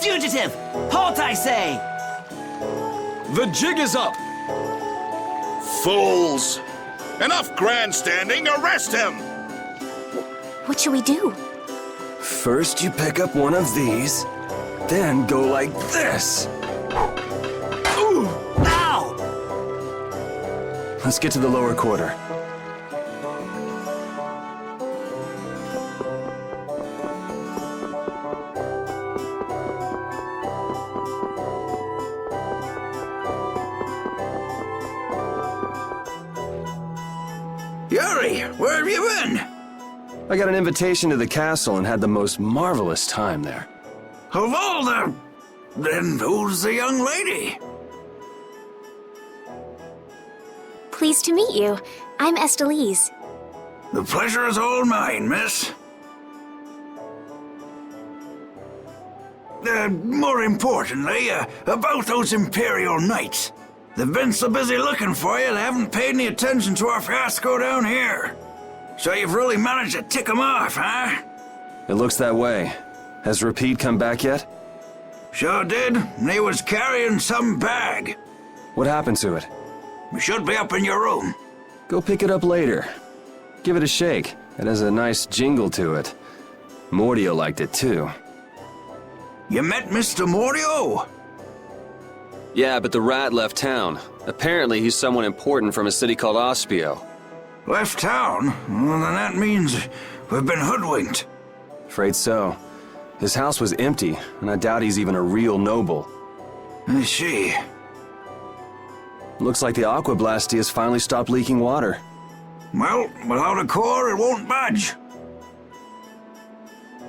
Fugitive! Halt, I say! The jig is up! Fools! Enough grandstanding, arrest him! What should we do? First you pick up one of these, then go like this. Ooh! Ow! Let's get to the lower quarter. Yuri, where have you been? I got an invitation to the castle and had the most marvelous time there. Of all the... Then who's the young lady? Pleased to meet you. I'm Estelise. The pleasure is all mine, miss. More importantly, about those Imperial Knights. They've been so busy looking for you, they haven't paid any attention to our fiasco down here. So you've really managed to tick them off, huh? It looks that way. Has Repeat come back yet? Sure did. He was carrying some bag. What happened to it? It should be up in your room. Go pick it up later. Give it a shake. It has a nice jingle to it. Mordio liked it too. You met Mr. Mordio? Yeah, but the rat left town. Apparently he's someone important from a city called Ospio. Left town? Well, then that means we've been hoodwinked. Afraid so. His house was empty, and I doubt he's even a real noble. I see. Looks like the Aqua Blasty has finally stopped leaking water. Well, without a core, it won't budge.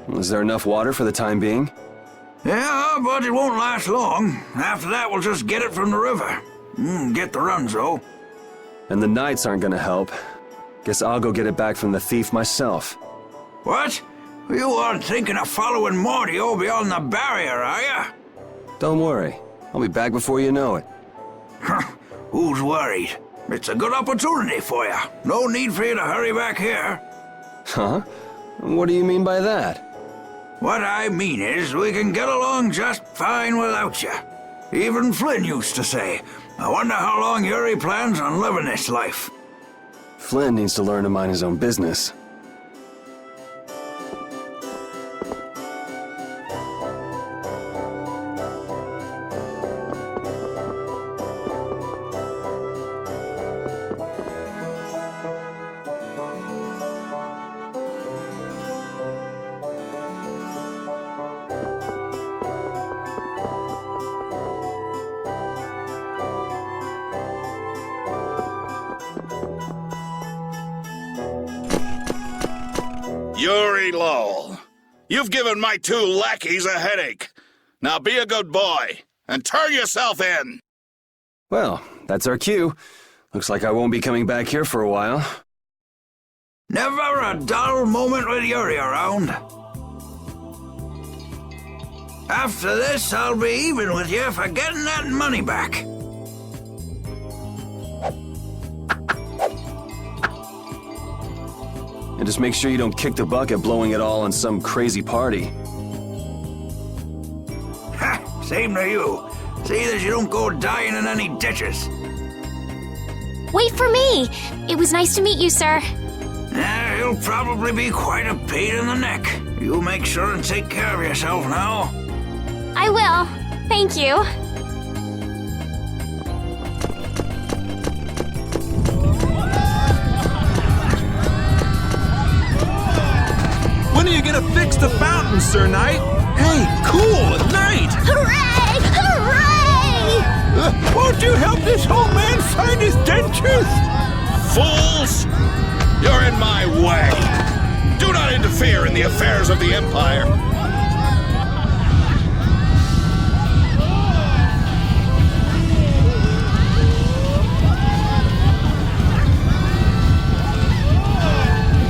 Is there enough water for the time being? Yeah, but it won't last long. After that, we'll just get it from the river. Get the runs, though. And the knights aren't gonna help. Guess I'll go get it back from the thief myself. What? You aren't thinking of following Mordio beyond the barrier, are ya? Don't worry. I'll be back before you know it. Who's worried? It's a good opportunity for you. No need for you to hurry back here. Huh? What do you mean by that? What I mean is, we can get along just fine without you. Even Flynn used to say, I wonder how long Yuri plans on living this life. Flynn needs to learn to mind his own business. Yuri Lowell, you've given my two lackeys a headache. Now be a good boy and turn yourself in. Well, that's our cue. Looks like I won't be coming back here for a while. Never a dull moment with Yuri around. After this, I'll be even with you for getting that money back. And just make sure you don't kick the bucket blowing it all on some crazy party. Ha! Same to you. See that you don't go dying in any ditches. Wait for me! It was nice to meet you, sir. You'll probably be quite a pain in the neck. You make sure and take care of yourself now. I will. Thank you. When are you gonna fix the fountain, Sir Knight? Hey, cool, Knight! Hooray! Hooray! Won't you help this old man find his dead tooth? Fools! You're in my way. Do not interfere in the affairs of the Empire.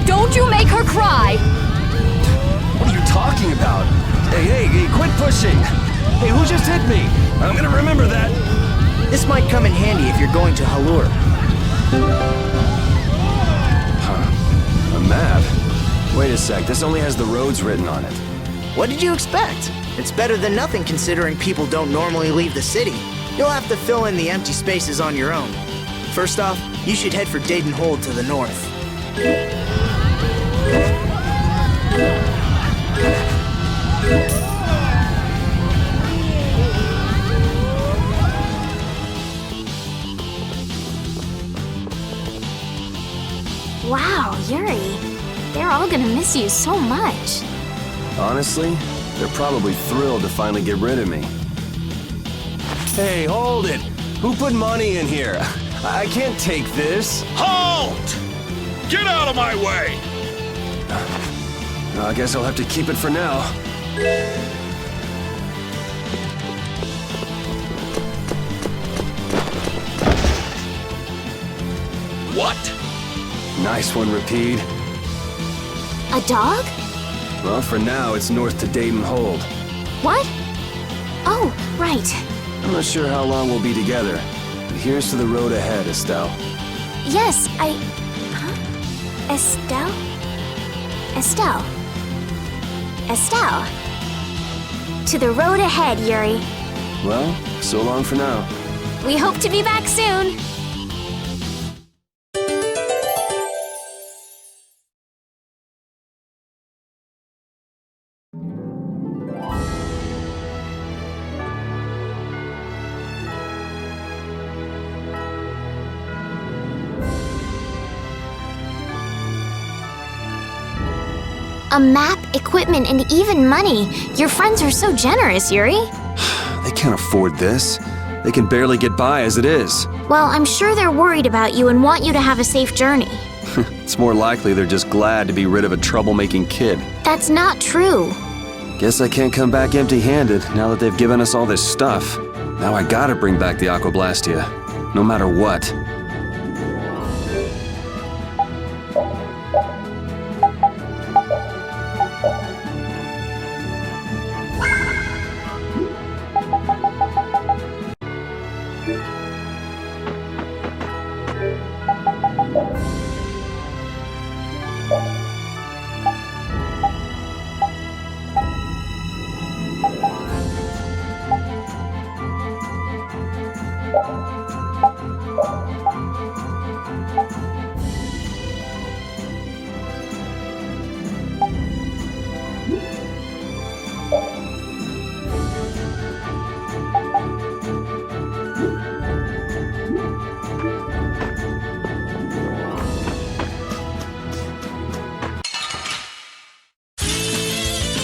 Don't you make her cry! What are you talking about? Hey, quit pushing! Hey, who just hit me? I'm gonna remember that. This might come in handy if you're going to Halure. Huh. A map? Wait a sec, this only has the roads written on it. What did you expect? It's better than nothing considering people don't normally leave the city. You'll have to fill in the empty spaces on your own. First off, you should head for Dayton Hold to the north. Wow, Yuri. They're all gonna miss you so much. Honestly, they're probably thrilled to finally get rid of me. Hey, hold it! Who put money in here? I can't take this. Halt! Get out of my way! I guess I'll have to keep it for now. What? Nice one, Rapide. A dog? Well, for now, it's north to Dayton Hold. What? Oh, right. I'm not sure how long we'll be together, but here's to the road ahead, Estelle. Yes, Huh? Estelle? Estelle. Estelle. To the road ahead, Yuri. Well, so long for now. We hope to be back soon. A map, equipment, and even money. Your friends are so generous, Yuri. They can't afford this. They can barely get by as it is. Well, I'm sure they're worried about you and want you to have a safe journey. It's more likely they're just glad to be rid of a troublemaking kid. That's not true. Guess I can't come back empty-handed now that they've given us all this stuff. Now I gotta bring back the Aquablastia, no matter what.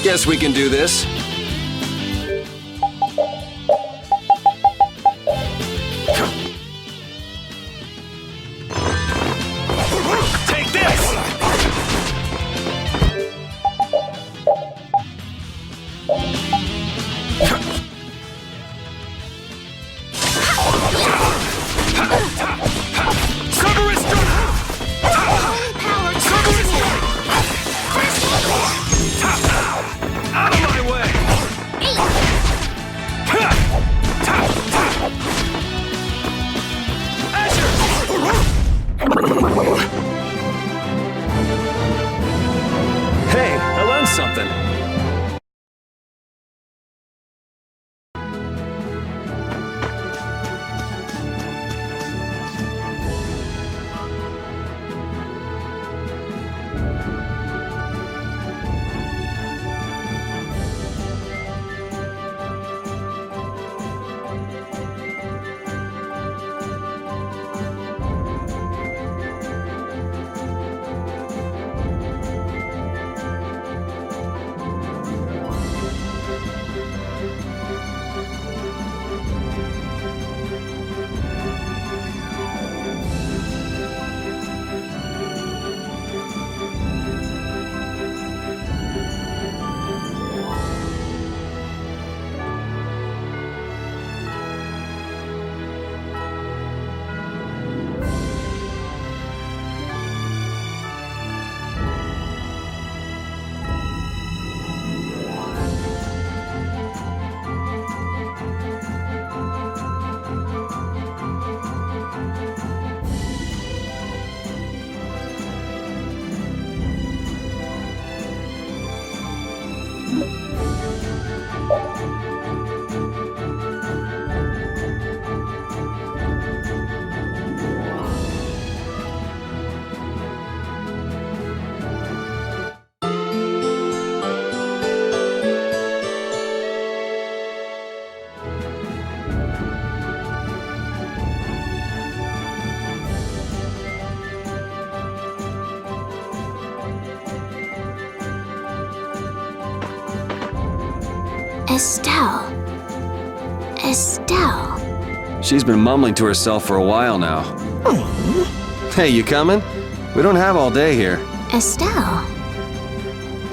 Guess we can do this. Take this! Cerberus strike! Cerberus strike! Out of my way! Estelle. Estelle. She's been mumbling to herself for a while now. Hey, you coming? We don't have all day here. Estelle.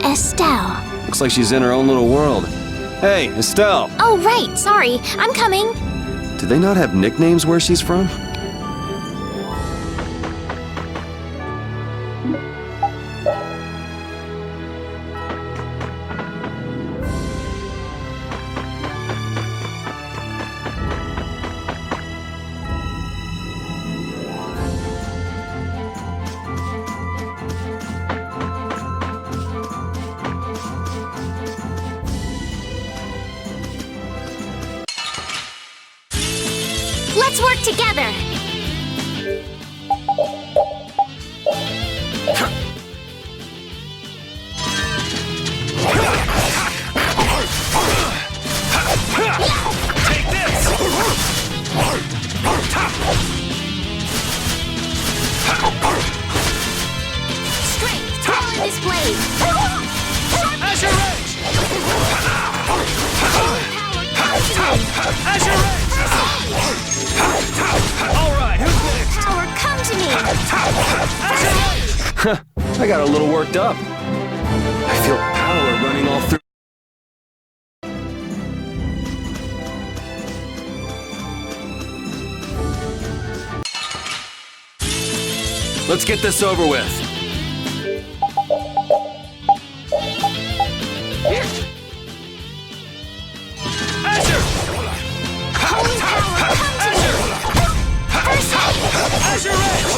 Estelle. Looks like she's in her own little world. Hey, Estelle! Oh, right, sorry. I'm coming. Do they not have nicknames where she's from? Let's work together. Take this! Strength, power this blade. Azure Edge! Azure Edge! All right, who's next? Power, come to me. Azure Edge! I got a little worked up. I feel power running all through. Let's get this over with. Azure! Holy power, come to me. First hit. Azure Edge!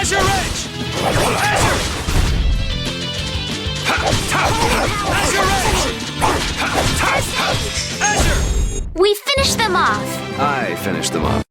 Azure Edge! Azure! Azure Edge! Azure! We finished them off. I finished them off.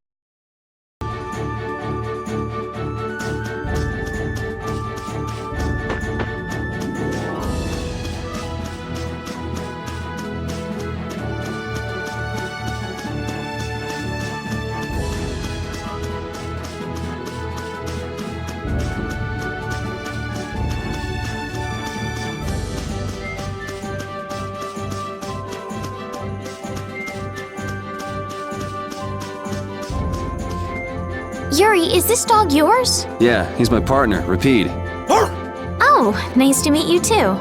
Yuri, is this dog yours? Yeah, he's my partner, Rapide. Oh, nice to meet you too.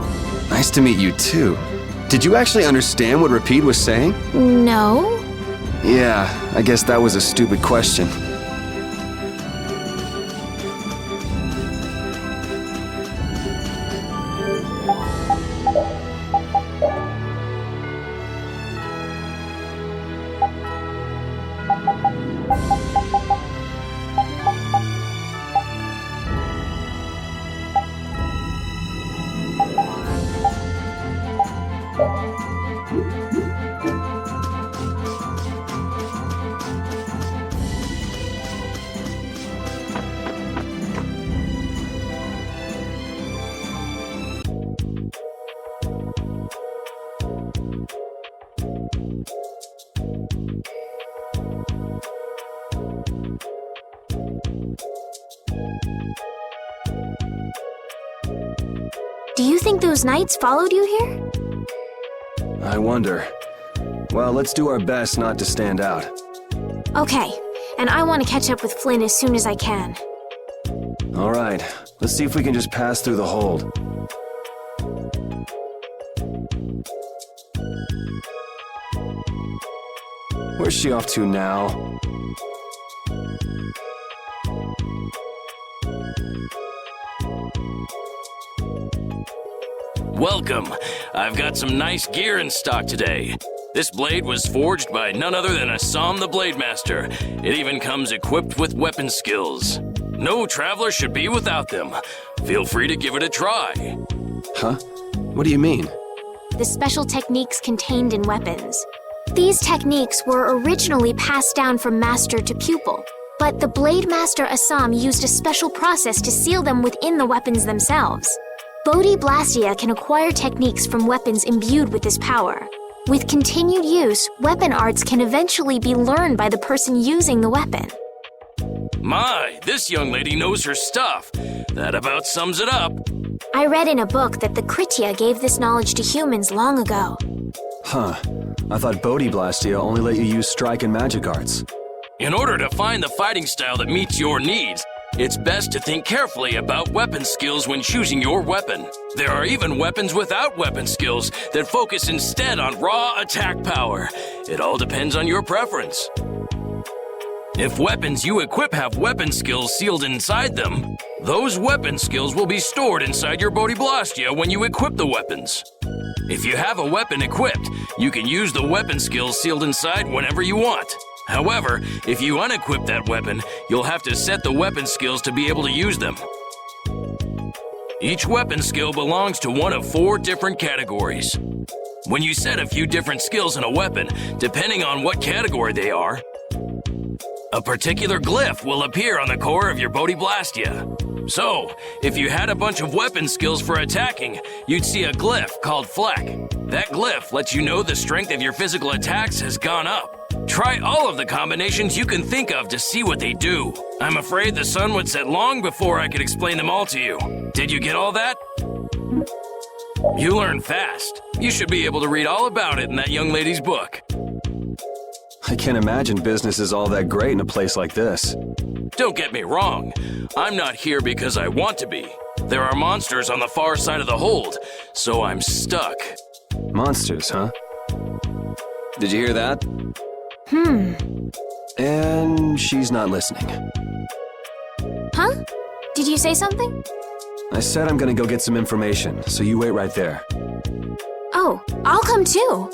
Nice to meet you too. Did you actually understand what Rapide was saying? No? Yeah, I guess that was a stupid question. Do you think those knights followed you here? I wonder. Well, let's do our best not to stand out. Okay, and I want to catch up with Flynn as soon as I can. All right, let's see if we can just pass through the hold. Where's she off to now? Welcome. I've got some nice gear in stock today. This blade was forged by none other than Assam the Blade Master. It even comes equipped with weapon skills. No traveler should be without them. Feel free to give it a try. Huh? What do you mean? The special techniques contained in weapons. These techniques were originally passed down from master to pupil, but the Blade Master Assam used a special process to seal them within the weapons themselves. Bodhi Blastia can acquire techniques from weapons imbued with this power. With continued use, weapon arts can eventually be learned by the person using the weapon. My, this young lady knows her stuff. That about sums it up. I read in a book that the Kritya gave this knowledge to humans long ago. Huh. I thought Bodhi Blastia only let you use strike and magic arts. In order to find the fighting style that meets your needs, it's best to think carefully about weapon skills when choosing your weapon. There are even weapons without weapon skills that focus instead on raw attack power. It all depends on your preference. If weapons you equip have weapon skills sealed inside them, those weapon skills will be stored inside your Bodhi Blastia when you equip the weapons. If you have a weapon equipped, you can use the weapon skills sealed inside whenever you want. However, if you unequip that weapon, you'll have to set the weapon skills to be able to use them. Each weapon skill belongs to one of 4 different categories. When you set a few different skills in a weapon, depending on what category they are, a particular glyph will appear on the core of your Bodhi Blastia. So, if you had a bunch of weapon skills for attacking, you'd see a glyph called Fleck. That glyph lets you know the strength of your physical attacks has gone up. Try all of the combinations you can think of to see what they do. I'm afraid the sun would set long before I could explain them all to you. Did you get all that? You learn fast. You should be able to read all about it in that young lady's book. I can't imagine business is all that great in a place like this. Don't get me wrong. I'm not here because I want to be. There are monsters on the far side of the hold, so I'm stuck. Monsters, huh? Did you hear that? And she's not listening. Huh? Did you say something? I said I'm gonna go get some information, so you wait right there. Oh, I'll come too.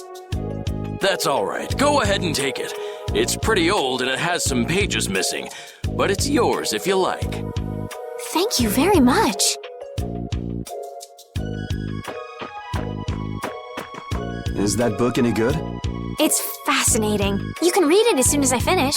That's all right. Go ahead and take it. It's pretty old and it has some pages missing, but it's yours if you like. Thank you very much. Is that book any good? It's fascinating. You can read it as soon as I finish.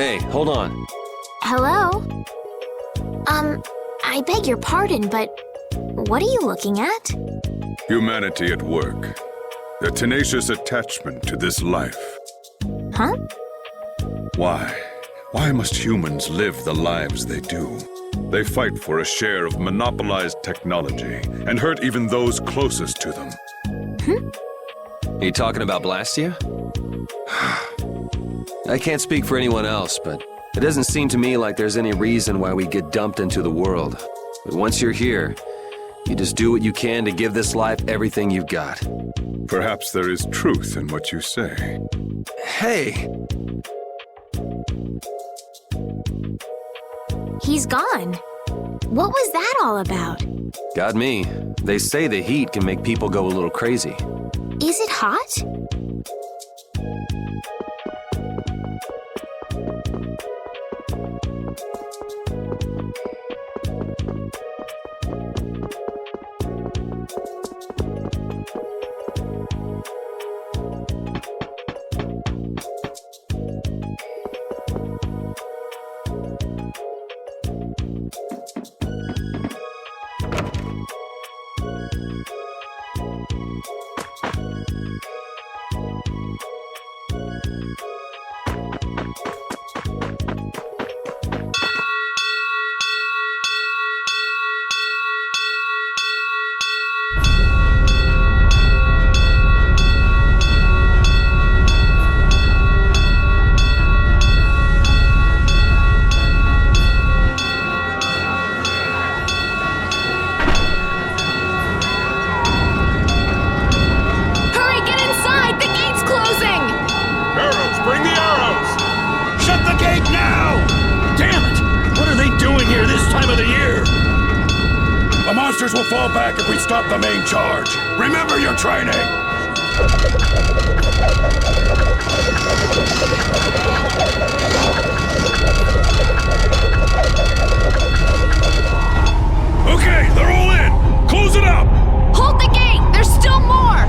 Hey, hold on. Hello? I beg your pardon, but what are you looking at? Humanity at work. Their tenacious attachment to this life. Huh? Why? Why must humans live the lives they do? They fight for a share of monopolized technology and hurt even those closest to them. Are you talking about Blastia? I can't speak for anyone else, but it doesn't seem to me like there's any reason why we get dumped into the world. But once you're here, you just do what you can to give this life everything you've got. Perhaps there is truth in what you say. Hey! He's gone. What was that all about? Got me. They say the heat can make people go a little crazy. Is it hot? Will fall back if we stop the main charge. Remember your training! Okay, they're all in! Close it up! Hold the gate! There's still more!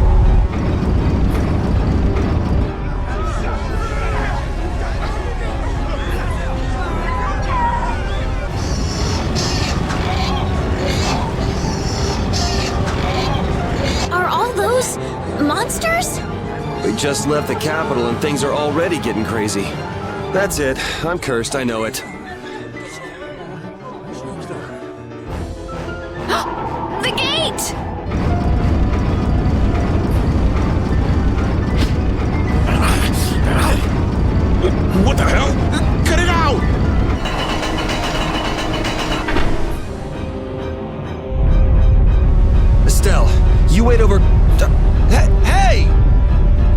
Monsters? We just left the capital and things are already getting crazy. That's it. I'm cursed, I know it. The gate! What the hell? Get it out! Estelle, you wait over... Hey!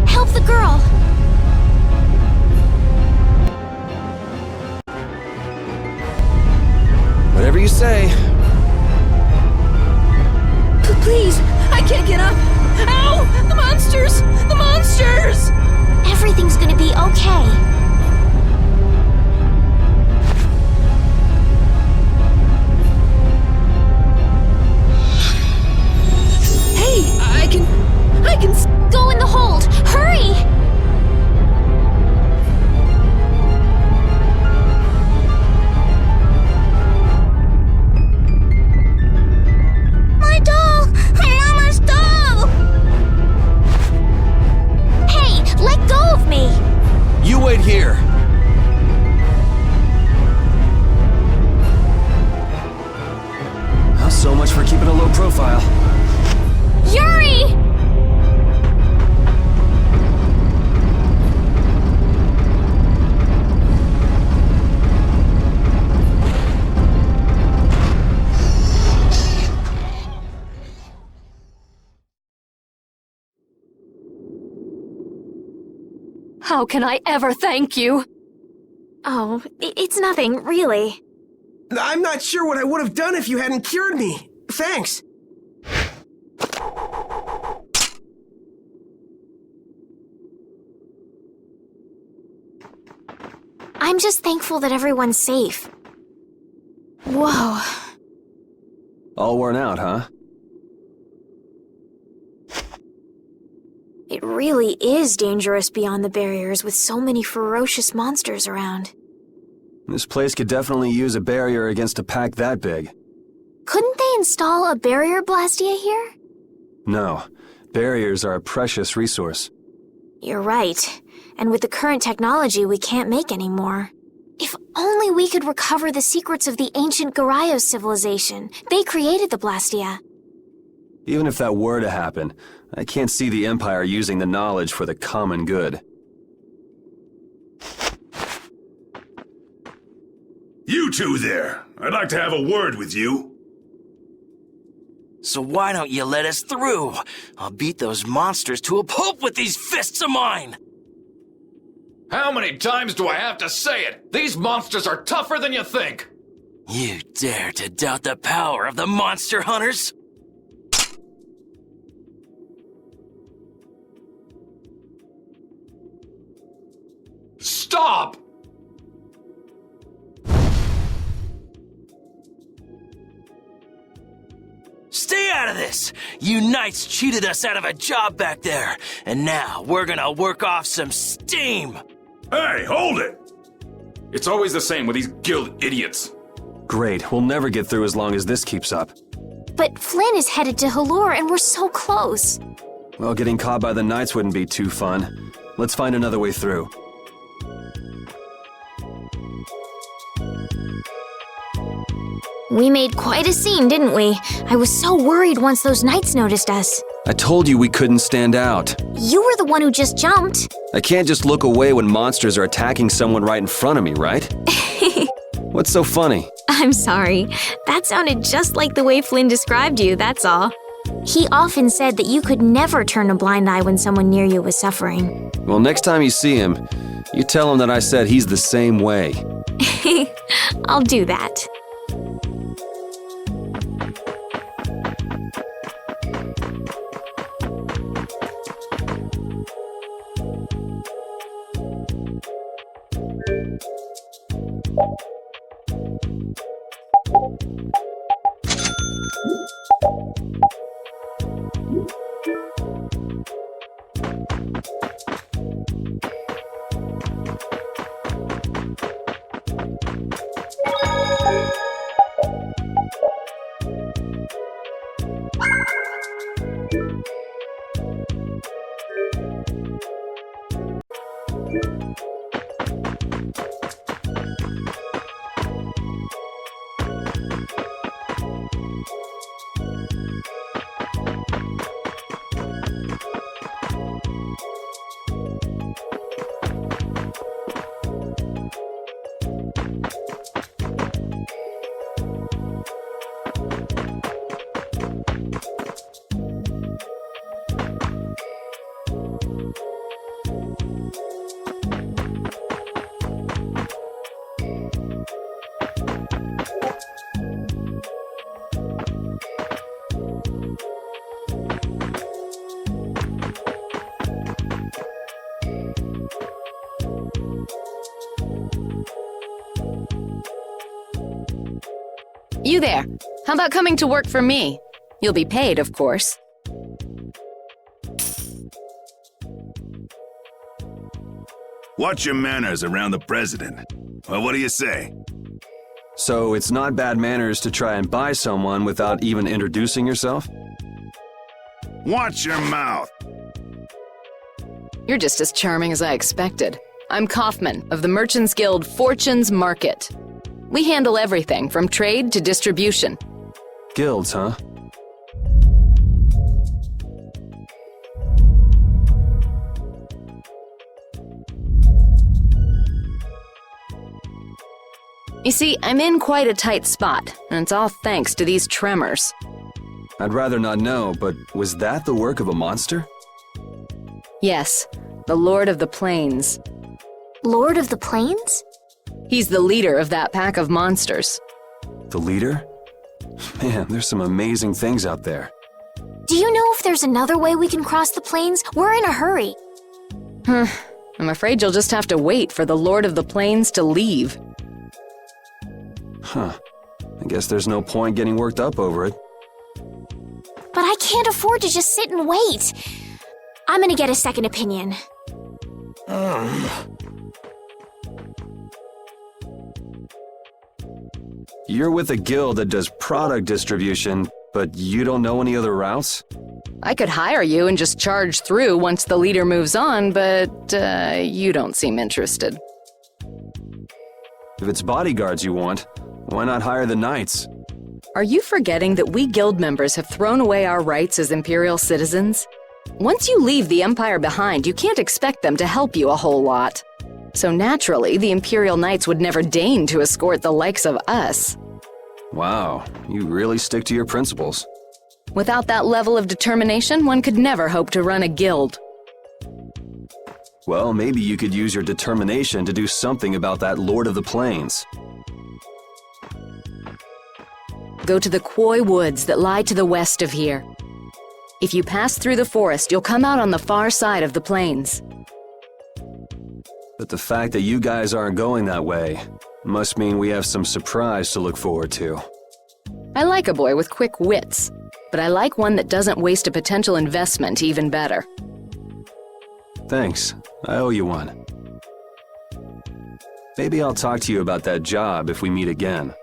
Help the girl! Whatever you say. Please, I can't get up! Ow! The monsters! The monsters! Everything's gonna be okay. Hey, I can Go in the hold! Hurry! My doll! Mama's doll! Hey, let go of me! You wait here. Well, so much for keeping a low profile. Yuri! How can I ever thank you? Oh, it's nothing, really. I'm not sure what I would have done if you hadn't cured me. Thanks. I'm just thankful that everyone's safe. Whoa. All worn out, huh? It really is dangerous beyond the barriers with so many ferocious monsters around. This place could definitely use a barrier against a pack that big. Couldn't they install a barrier blastia here? No. Barriers are a precious resource. You're right. And with the current technology, we can't make any more. If only we could recover the secrets of the ancient Garayos civilization. They created the blastia. Even if that were to happen, I can't see the Empire using the knowledge for the common good. You two there. I'd like to have a word with you. So why don't you let us through? I'll beat those monsters to a pulp with these fists of mine! How many times do I have to say it? These monsters are tougher than you think! You dare to doubt the power of the monster hunters? Stop! Stay out of this! You knights cheated us out of a job back there, and now we're gonna work off some steam! Hey, hold it! It's always the same with these guild idiots. Great, we'll never get through as long as this keeps up. But Flynn is headed to Halure and we're so close. Well, getting caught by the Knights wouldn't be too fun. Let's find another way through. We made quite a scene, didn't we? I was so worried once those knights noticed us. I told you we couldn't stand out. You were the one who just jumped. I can't just look away when monsters are attacking someone right in front of me, right? What's so funny? I'm sorry. That sounded just like the way Flynn described you, that's all. He often said that you could never turn a blind eye when someone near you was suffering. Well, next time you see him, you tell him that I said he's the same way. I'll do that. You there. How about coming to work for me? You'll be paid, of course. Watch your manners around the president. Well, what do you say? So it's not bad manners to try and buy someone without even introducing yourself? Watch your mouth. You're just as charming as I expected. I'm Kaufman of the Merchants Guild Fortune's Market. We handle everything from trade to distribution. Guilds, huh? You see, I'm in quite a tight spot, and it's all thanks to these tremors. I'd rather not know, but was that the work of a monster? Yes, the Lord of the Plains. Lord of the Plains? He's the leader of that pack of monsters. The leader? Man, there's some amazing things out there. Do you know if there's another way we can cross the plains? We're in a hurry. I'm afraid you'll just have to wait for the Lord of the Plains to leave. Huh. I guess there's no point getting worked up over it. But I can't afford to just sit and wait. I'm gonna get a second opinion. You're with a guild that does product distribution, but you don't know any other routes? I could hire you and just charge through once the leader moves on, but you don't seem interested. If it's bodyguards you want, why not hire the knights? Are you forgetting that we guild members have thrown away our rights as Imperial citizens? Once you leave the Empire behind, you can't expect them to help you a whole lot. So naturally, the Imperial Knights would never deign to escort the likes of us. Wow, you really stick to your principles. Without that level of determination, one could never hope to run a guild. Well, maybe you could use your determination to do something about that Lord of the Plains. Go to the Koi Woods that lie to the west of here. If you pass through the forest, you'll come out on the far side of the plains. But the fact that you guys aren't going that way must mean we have some surprise to look forward to. I like a boy with quick wits, but I like one that doesn't waste a potential investment even better. Thanks. I owe you one. Maybe I'll talk to you about that job if we meet again.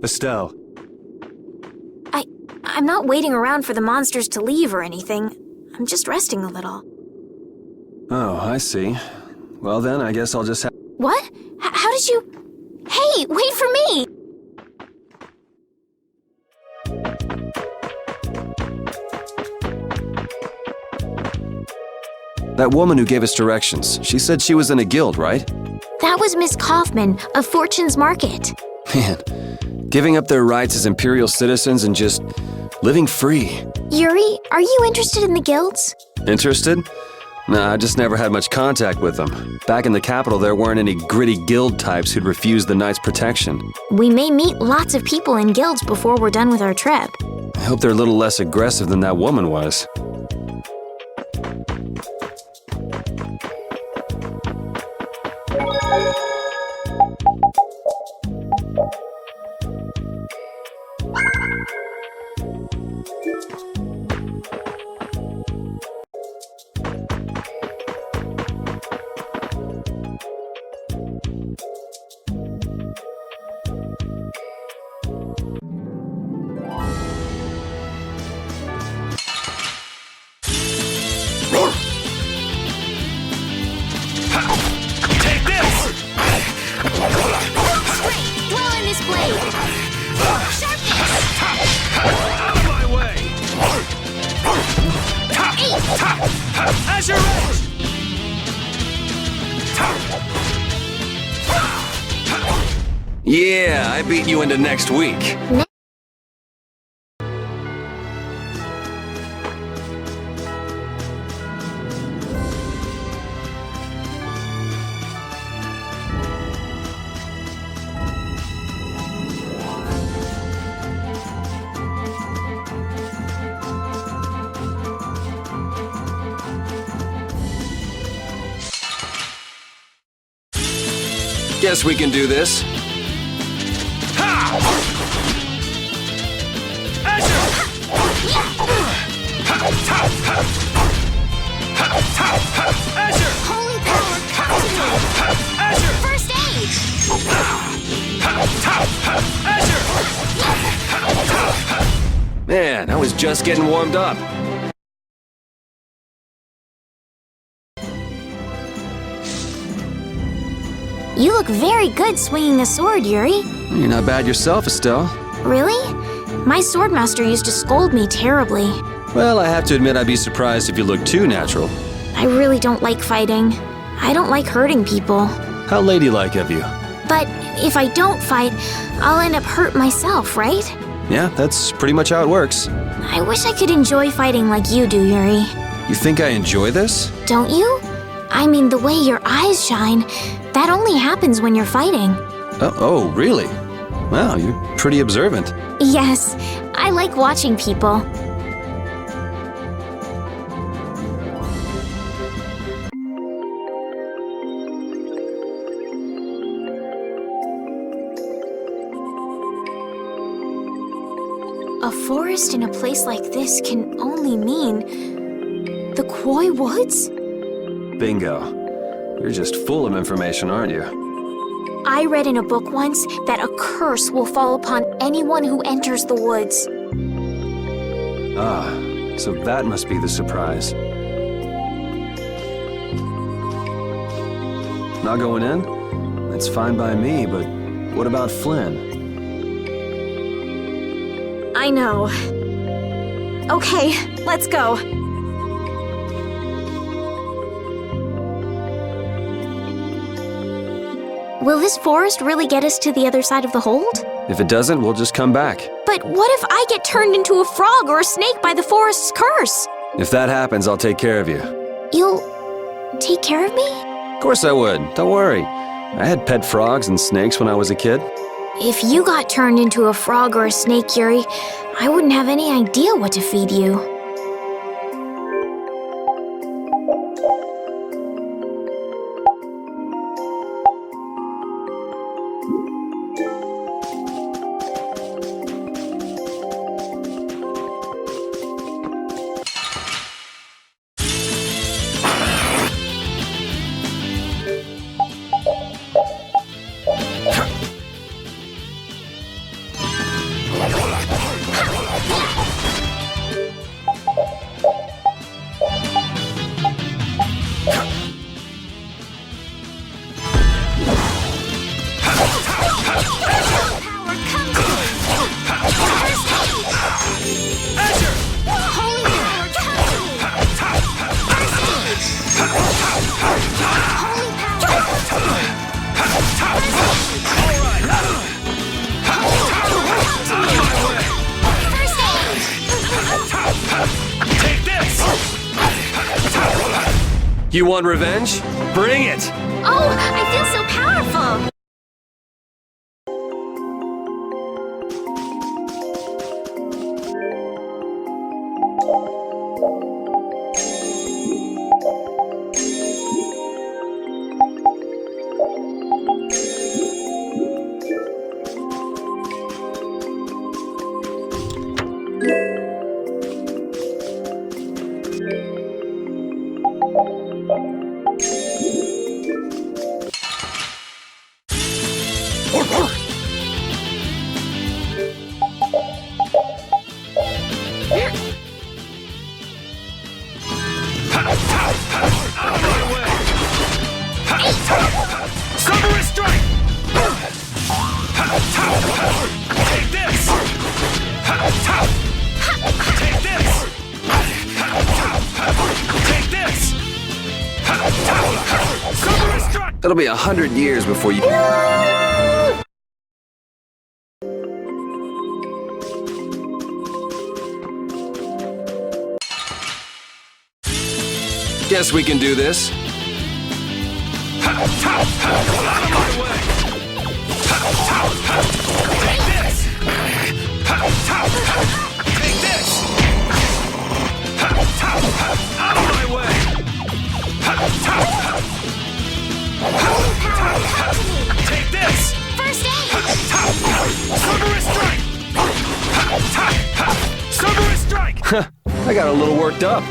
Estelle. I'm not waiting around for the monsters to leave or anything. I'm just resting a little. Oh, I see. Well then, I guess I'll just have... What? How did you... Hey, wait for me! That woman who gave us directions, she said she was in a guild, right? That was Miss Kaufman of Fortune's Market. Man, giving up their rights as Imperial citizens and just living free. Yuri, are you interested in the guilds? Interested? Nah, I just never had much contact with them. Back in the capital, there weren't any gritty guild types who'd refuse the Knights' protection. We may meet lots of people in guilds before we're done with our trip. I hope they're a little less aggressive than that woman was. Yeah, I beat you into next week. Guess we can do this. Holy power, Captain! Azure! First aid! Man, I was just getting warmed up. You look very good swinging a sword, Yuri. You're not bad yourself, Estelle. Really? My swordmaster used to scold me terribly. Well, I have to admit I'd be surprised if you looked too natural. I really don't like fighting. I don't like hurting people. How ladylike of you. But if I don't fight, I'll end up hurt myself, right? Yeah, that's pretty much how it works. I wish I could enjoy fighting like you do, Yuri. You think I enjoy this? Don't you? I mean, the way your eyes shine, that only happens when you're fighting. Oh, really? Wow, you're pretty observant. Yes, I like watching people. forest in a place like this can only mean the Koi Woods? Bingo. You're just full of information, aren't you? I read in a book once that a curse will fall upon anyone who enters the woods. Ah, so that must be the surprise. Not going in? That's fine by me, but what about Flynn? I know. Okay, let's go. Will this forest really get us to the other side of the hold? If it doesn't, we'll just come back. But what if I get turned into a frog or a snake by the forest's curse? If that happens, I'll take care of you. You'll take care of me? Of course I would. Don't worry. I had pet frogs and snakes when I was a kid. If you got turned into a frog or a snake, Yuri, I wouldn't have any idea what to feed you. You want revenge? Bring it! Oh, I feel so powerful! It'll be 100 years before you... Guess we can do this. Take this! First aid! Cerberus strike! Cerberus strike! I got a little worked up.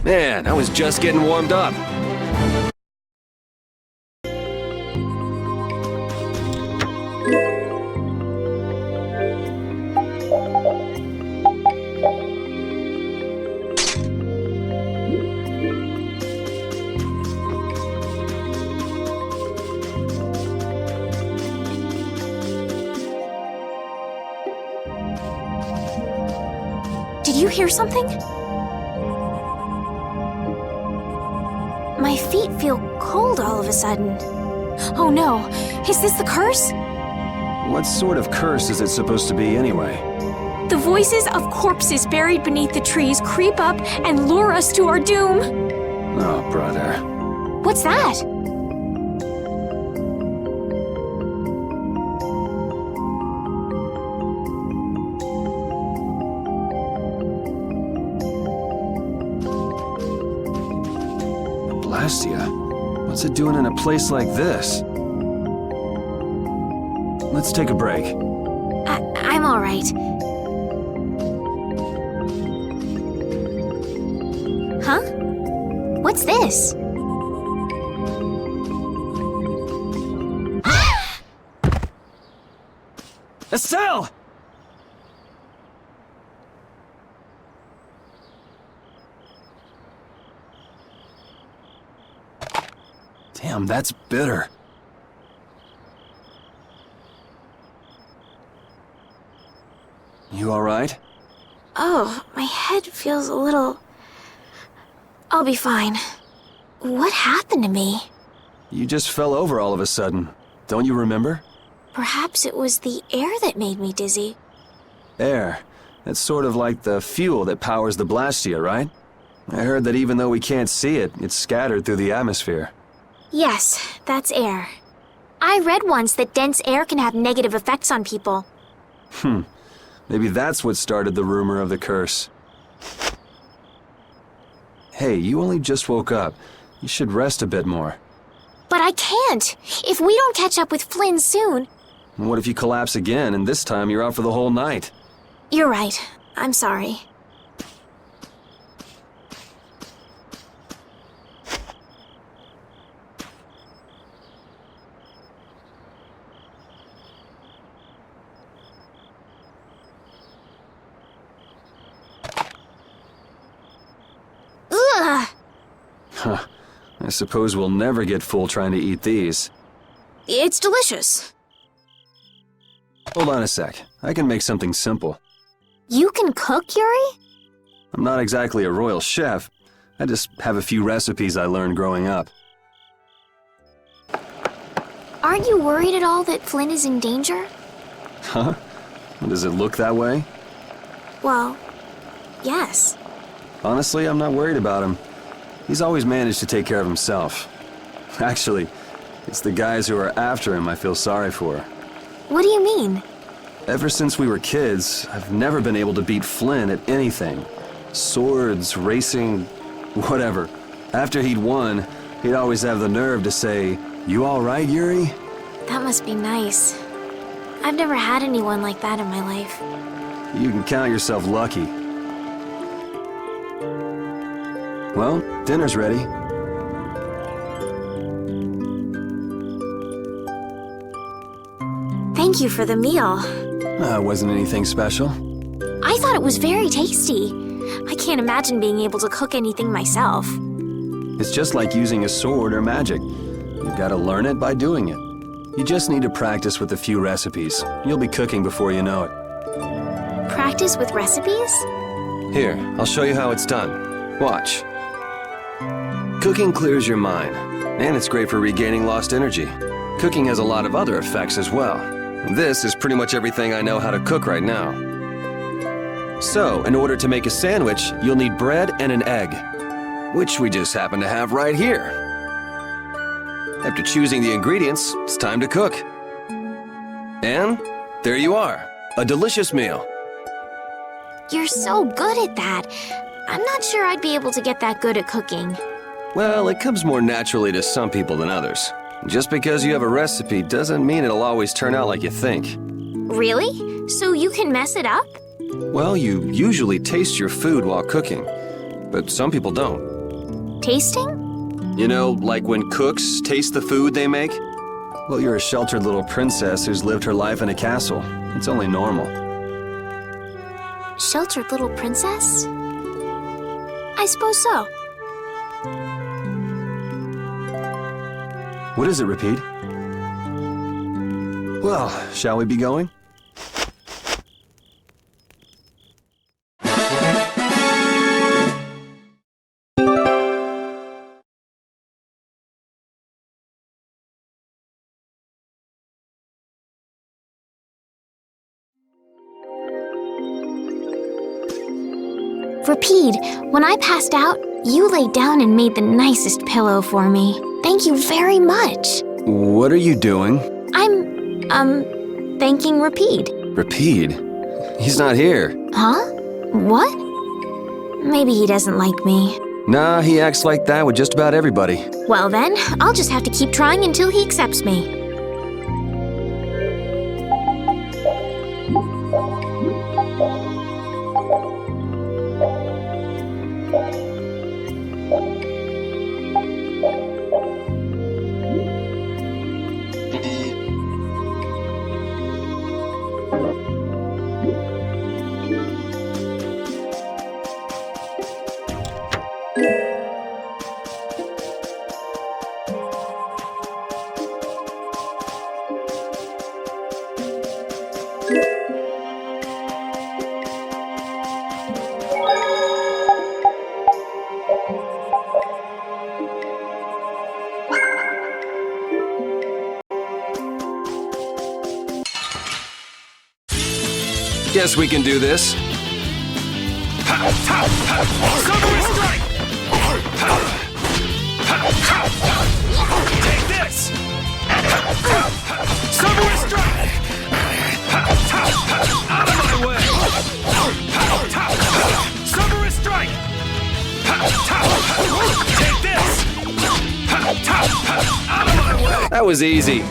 Man, I was just getting warmed up. Did you hear something? My feet feel cold all of a sudden. Oh no, is this the curse? What sort of curse is it supposed to be anyway? The voices of corpses buried beneath the trees creep up and lure us to our doom. Oh, brother. What's that? Blastia? What's it doing in a place like this? Let's take a break. I'm all right. Huh? What's this? Estelle! Damn, that's bitter. You all right? Oh, my head feels a little... I'll be fine. What happened to me? You just fell over all of a sudden. Don't you remember? Perhaps it was the air that made me dizzy. Air. That's sort of like the fuel that powers the Blastia, right? I heard that even though we can't see it, it's scattered through the atmosphere. Yes, that's air. I read once that dense air can have negative effects on people. Maybe that's what started the rumor of the curse. Hey, you only just woke up. You should rest a bit more. But I can't! If we don't catch up with Flynn soon... What if you collapse again, and this time you're out for the whole night? You're right. I'm sorry. Ugh! Huh. I suppose we'll never get full trying to eat these. It's delicious. Hold on a sec. I can make something simple. You can cook, Yuri? I'm not exactly a royal chef. I just have a few recipes I learned growing up. Aren't you worried at all that Flynn is in danger? Huh? Does it look that way? Well, yes. Honestly, I'm not worried about him. He's always managed to take care of himself. Actually, it's the guys who are after him I feel sorry for. What do you mean? Ever since we were kids, I've never been able to beat Flynn at anything. Swords, racing, whatever. After he'd won, he'd always have the nerve to say, "You all right, Yuri?" That must be nice. I've never had anyone like that in my life. You can count yourself lucky. Well, dinner's ready. Thank you for the meal. Wasn't anything special. I thought it was very tasty. I can't imagine being able to cook anything myself. It's just like using a sword or magic. You've got to learn it by doing it. You just need to practice with a few recipes. You'll be cooking before you know it. Practice with recipes? Here, I'll show you how it's done. Watch. Cooking clears your mind, and it's great for regaining lost energy. Cooking has a lot of other effects as well. This is pretty much everything I know how to cook right now. So, in order to make a sandwich, you'll need bread and an egg, which we just happen to have right here. After choosing the ingredients, it's time to cook. And there you are, a delicious meal. You're so good at that. I'm not sure I'd be able to get that good at cooking. Well, it comes more naturally to some people than others. Just because you have a recipe doesn't mean it'll always turn out like you think. Really? So you can mess it up? Well, you usually taste your food while cooking, but some people don't. Tasting? You know, like when cooks taste the food they make? Well, you're a sheltered little princess who's lived her life in a castle. It's only normal. Sheltered little princess? I suppose so. What is it, Repeat? Well, shall we be going? Rapide, when I passed out, you laid down and made the nicest pillow for me. Thank you very much. What are you doing? I'm, thanking Rapide. Rapide? He's not here. Huh? What? Maybe he doesn't like me. Nah, he acts like that with just about everybody. Well then, I'll just have to keep trying until he accepts me. Guess we can do this. Take this! Subway strike! Out of my way! Subway strike! Take this! Out of my way! That was easy.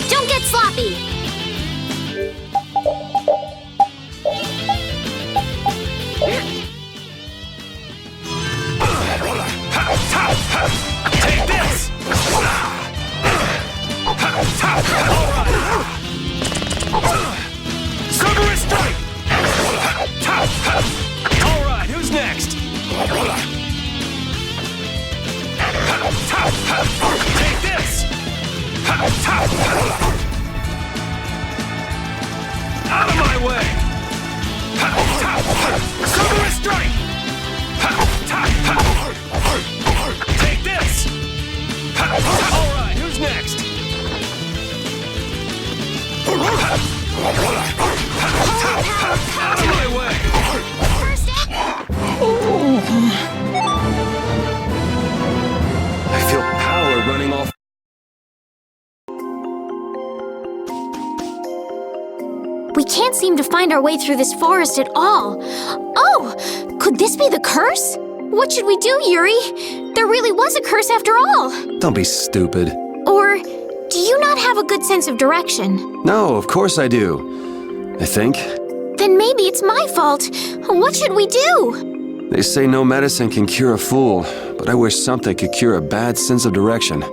Don't get sloppy! Take this! Subway strike! Alright, who's next? Take this! Out of my way! Subway strike! Take this! Alright, who's next? Out of my way! I feel power running off. We can't seem to find our way through this forest at all. Oh! Could this be the curse? What should we do, Yuri? There really was a curse after all. Don't be stupid. Or do you not have a good sense of direction? No, of course I do. I think. Then maybe it's my fault. What should we do? They say no medicine can cure a fool, but I wish something could cure a bad sense of direction.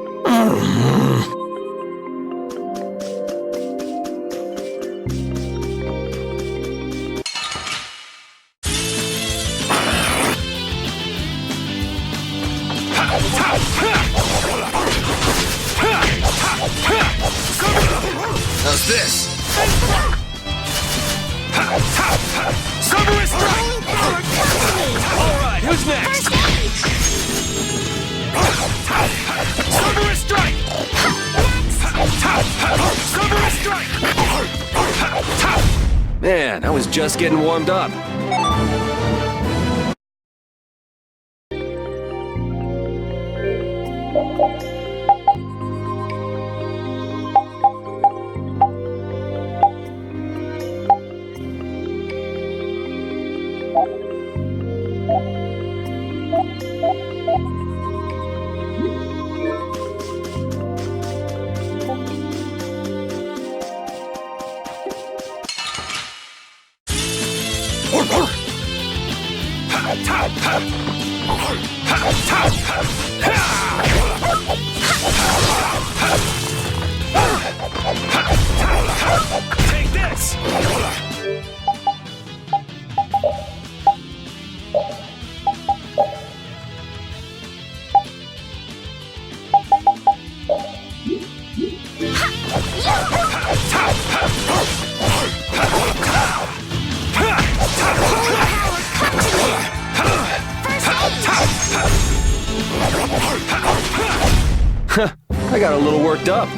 How's this? Subway strike! Alright, who's next? Subway strike! Subway strike! Man, I was just getting warmed up. Take this! I got a little worked up.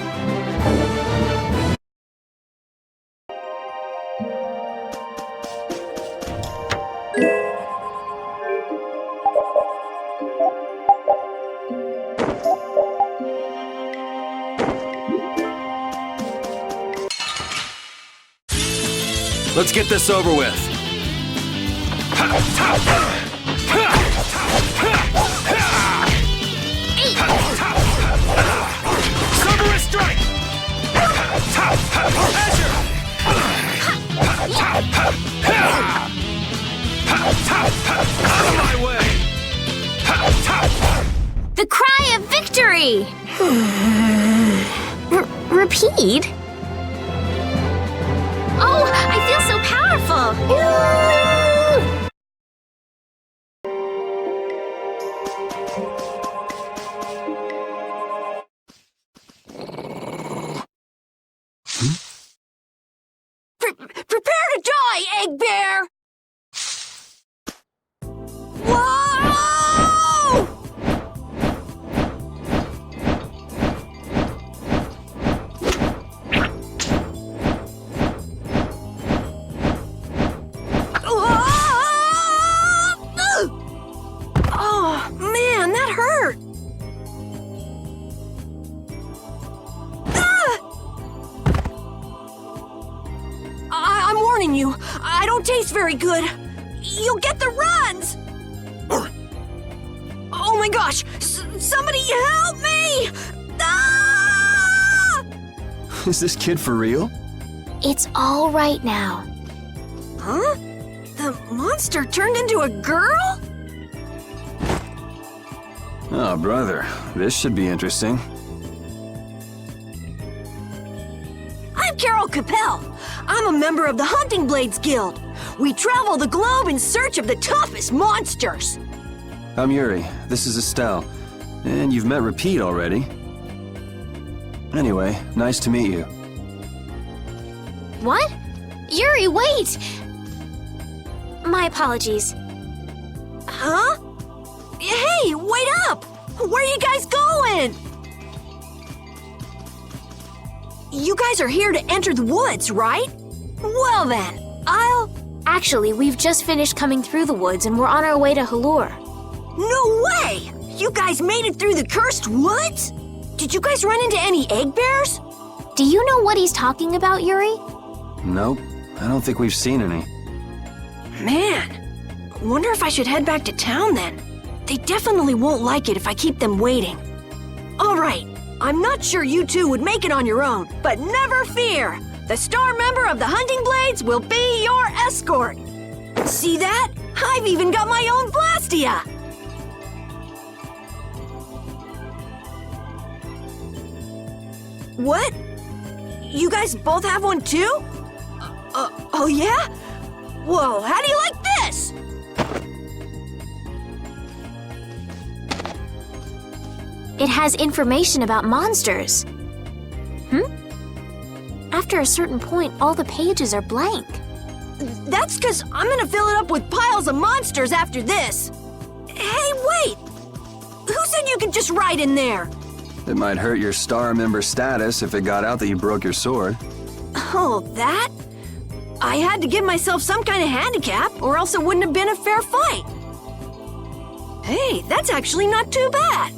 Let's get this over with. Cerberus strike! Azure! Out of my way! The cry of victory! Repeat? Oh, I feel so powerful! Prepare to die, Egg Bear! Whoa! Oh, man, that hurt! I'm warning you, I don't taste very good. You'll get the runs! Oh my gosh! Somebody help me! Ah! Is this kid for real? It's all right now. Huh? The monster turned into a girl? Oh, brother. This should be interesting. I'm Carol Capel. I'm a member of the Hunting Blades Guild. We travel the globe in search of the toughest monsters. I'm Yuri. This is Estelle. And you've met Repeat already. Anyway, nice to meet you. What? Yuri, wait! My apologies. Huh? Hey, wait up! Where are you guys going? You guys are here to enter the woods, right? Well then, Actually, we've just finished coming through the woods and we're on our way to Halure. No way! You guys made it through the cursed woods? Did you guys run into any egg bears? Do you know what he's talking about, Yuri? Nope. I don't think we've seen any. Man, wonder if I should head back to town then. They definitely won't like it if I keep them waiting. All right, I'm not sure you two would make it on your own, but never fear! The star member of the Hunting Blades will be your escort! See that? I've even got my own Blastia! What? You guys both have one too? Oh yeah? Whoa, how do you like this? It has information about monsters. After a certain point, all the pages are blank. That's because I'm gonna fill it up with piles of monsters after this. Hey, wait! Who said you could just write in there? It might hurt your star member status if it got out that you broke your sword. Oh, that? I had to give myself some kind of handicap, or else it wouldn't have been a fair fight. Hey, that's actually not too bad.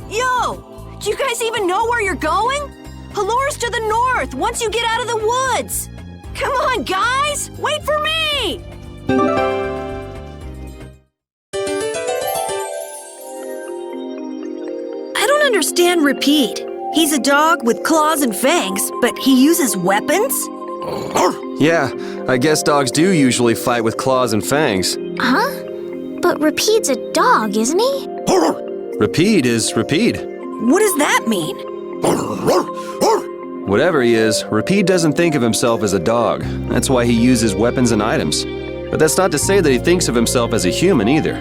Yo! Do you guys even know where you're going? Halure's to the north, once you get out of the woods! Come on, guys! Wait for me! I don't understand Repeat. He's a dog with claws and fangs, but he uses weapons? Yeah, I guess dogs do usually fight with claws and fangs. Huh? But Repeat's a dog, isn't he? Repeat is Repeat. What does that mean? Whatever he is, Repeat doesn't think of himself as a dog. That's why he uses weapons and items. But that's not to say that he thinks of himself as a human either.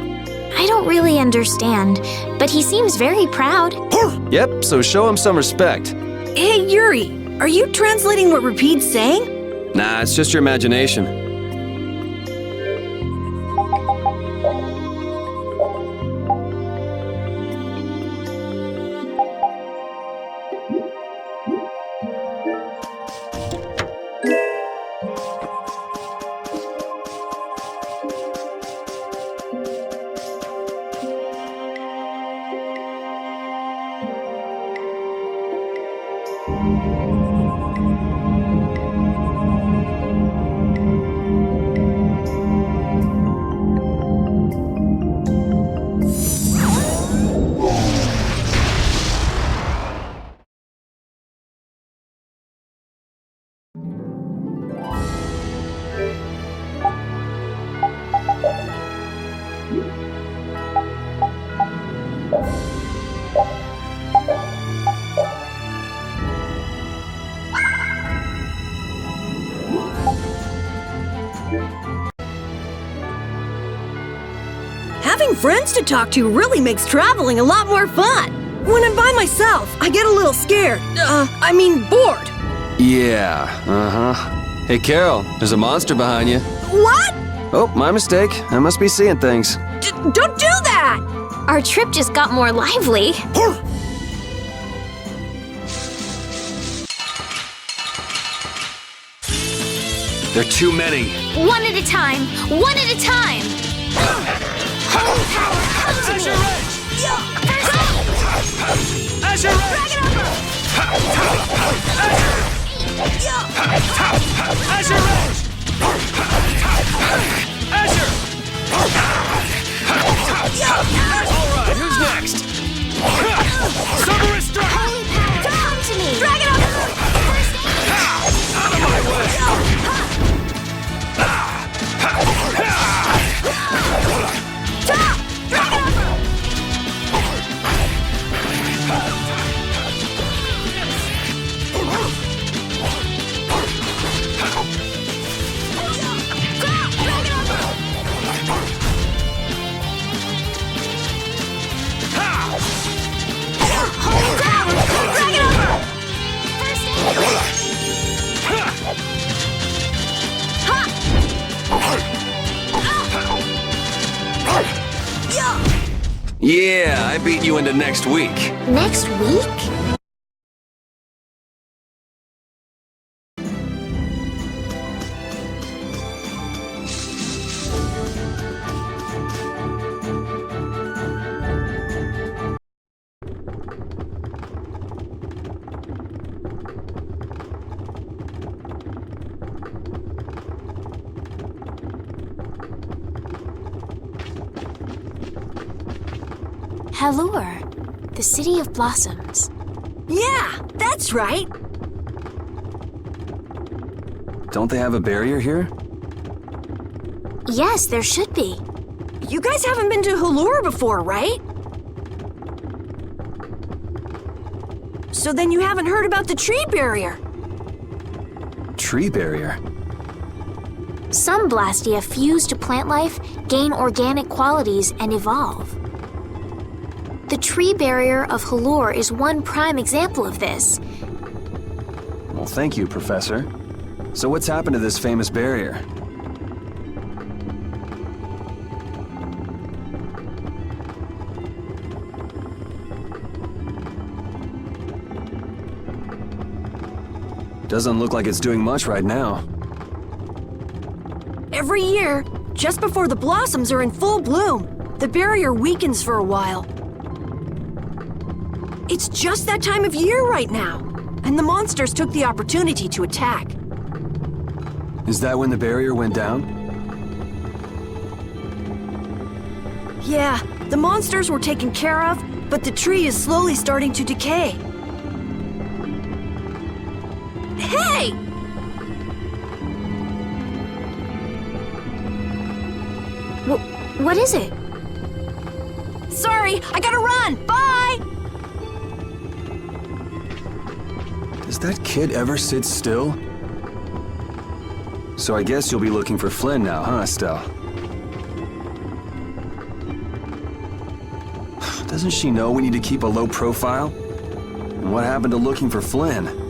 I don't really understand, but he seems very proud. Yep, so show him some respect. Hey, Yuri, are you translating what Repeat's saying? Nah, it's just your imagination. friends to talk to really makes traveling a lot more fun. When I'm by myself, I get a little scared. Bored. Yeah, uh-huh. Hey, Carol, there's a monster behind you. What? Oh, my mistake. I must be seeing things. Don't do that! Our trip just got more lively. There are too many. One at a time. One at a time. Holy power, come to me. Azure Edge! Azure Edge! Azure! Alright, who's next? Cerberus Strike! Holy power, come to me. Dragon up! Out of my way! Yeah, I beat you into next week. Next week? Halure, the city of blossoms. Yeah, that's right. Don't they have a barrier here? Yes, there should be. You guys haven't been to Halure before, right? So then you haven't heard about the tree barrier. Tree barrier? Some Blastia fuse to plant life, gain organic qualities, and evolve. The tree barrier of Halure is one prime example of this. Well, thank you, Professor. So what's happened to this famous barrier? Doesn't look like it's doing much right now. Every year, just before the blossoms are in full bloom, the barrier weakens for a while. It's just that time of year right now, and the monsters took the opportunity to attack. Is that when the barrier went down? Yeah, the monsters were taken care of, but the tree is slowly starting to decay. Hey! What is it? Sorry, I gotta run! Bye! Does that kid ever sit still? So I guess you'll be looking for Flynn now, huh, Estelle? Doesn't she know we need to keep a low profile? And what happened to looking for Flynn?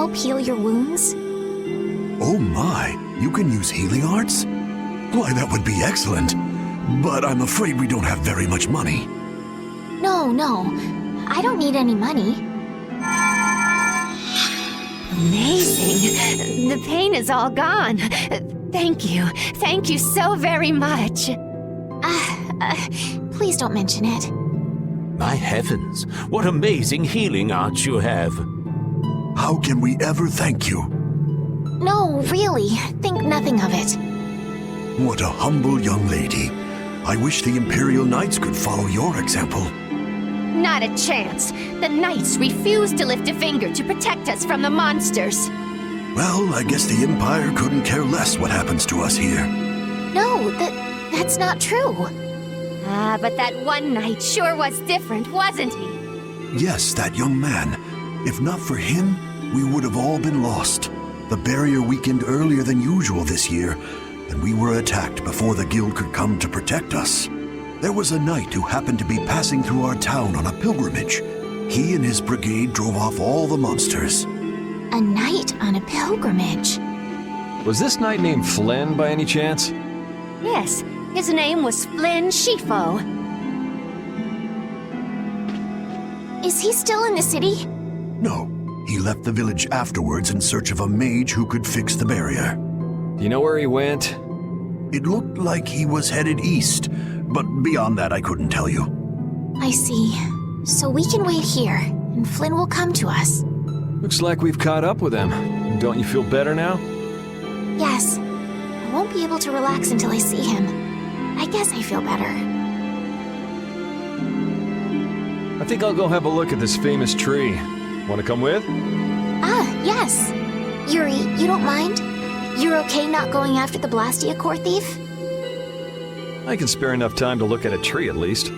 help heal your wounds? Oh my, you can use healing arts? Why, that would be excellent. But I'm afraid we don't have very much money. No. I don't need any money. Amazing. The pain is all gone. Thank you. Thank you so very much. Please don't mention it. My heavens, what amazing healing arts you have. How can we ever thank you? No, really. Think nothing of it. What a humble young lady. I wish the Imperial Knights could follow your example. Not a chance. The Knights refuse to lift a finger to protect us from the monsters. Well, I guess the Empire couldn't care less what happens to us here. No, that's not true. But that one Knight sure was different, wasn't he? Yes, that young man. If not for him, we would have all been lost. The barrier weakened earlier than usual this year, and we were attacked before the guild could come to protect us. There was a knight who happened to be passing through our town on a pilgrimage. He and his brigade drove off all the monsters. A knight on a pilgrimage? Was this knight named Flynn by any chance? Yes, his name was Flynn Shifo. Is he still in the city? No, he left the village afterwards in search of a mage who could fix the barrier. Do you know where he went? It looked like he was headed east, but beyond that I couldn't tell you. I see. So we can wait here, and Flynn will come to us. Looks like we've caught up with him. Don't you feel better now? Yes. I won't be able to relax until I see him. I guess I feel better. I think I'll go have a look at this famous tree. Want to come with? Yes. Yuri, you don't mind? You're okay not going after the Blastia core thief? I can spare enough time to look at a tree at least.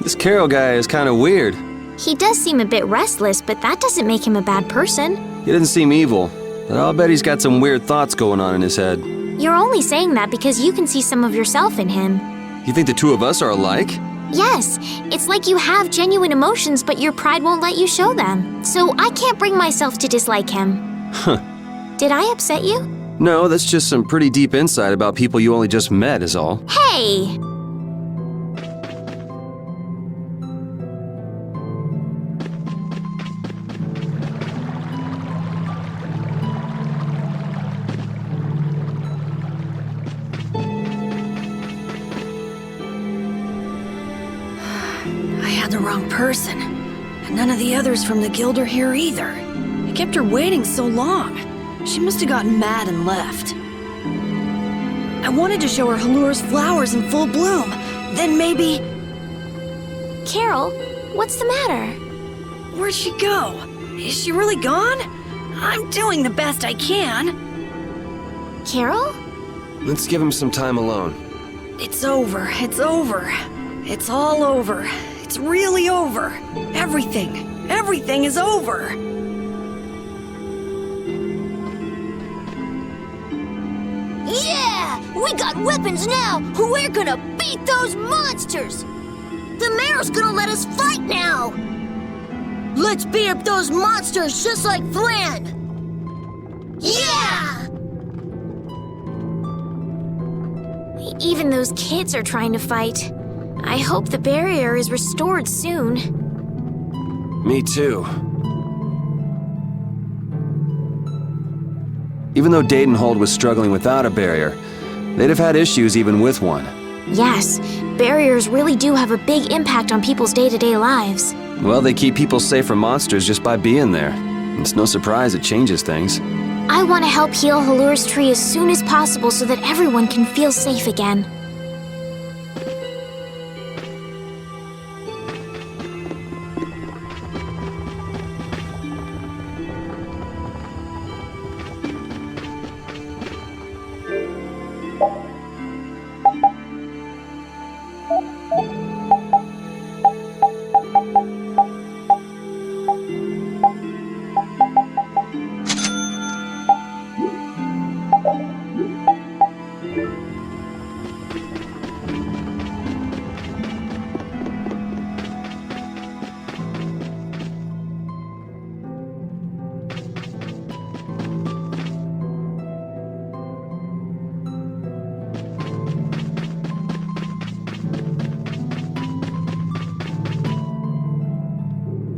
This Carol guy is kind of weird. He does seem a bit restless, but that doesn't make him a bad person. He doesn't seem evil, but I'll bet he's got some weird thoughts going on in his head. You're only saying that because you can see some of yourself in him. You think the two of us are alike? Yes, it's like you have genuine emotions, but your pride won't let you show them. So I can't bring myself to dislike him. Huh. Did I upset you? No, that's just some pretty deep insight about people you only just met is all. Hey! The wrong person. And none of the others from the guild are here either. I kept her waiting so long. She must have gotten mad and left. I wanted to show her Halure's flowers in full bloom. Then maybe... Carol, what's the matter? Where'd she go? Is she really gone? I'm doing the best I can. Carol? Let's give him some time alone. It's over. It's over. It's all over. It's really over. Everything is over. Yeah! We got weapons now! We're gonna beat those monsters! The mayor's gonna let us fight now! Let's beat up those monsters just like Flynn! Yeah! Even those kids are trying to fight. I hope the barrier is restored soon. Me too. Even though Daytonhold was struggling without a barrier, they'd have had issues even with one. Yes, barriers really do have a big impact on people's day-to-day lives. Well, they keep people safe from monsters just by being there. It's no surprise it changes things. I want to help heal Halure's tree as soon as possible so that everyone can feel safe again.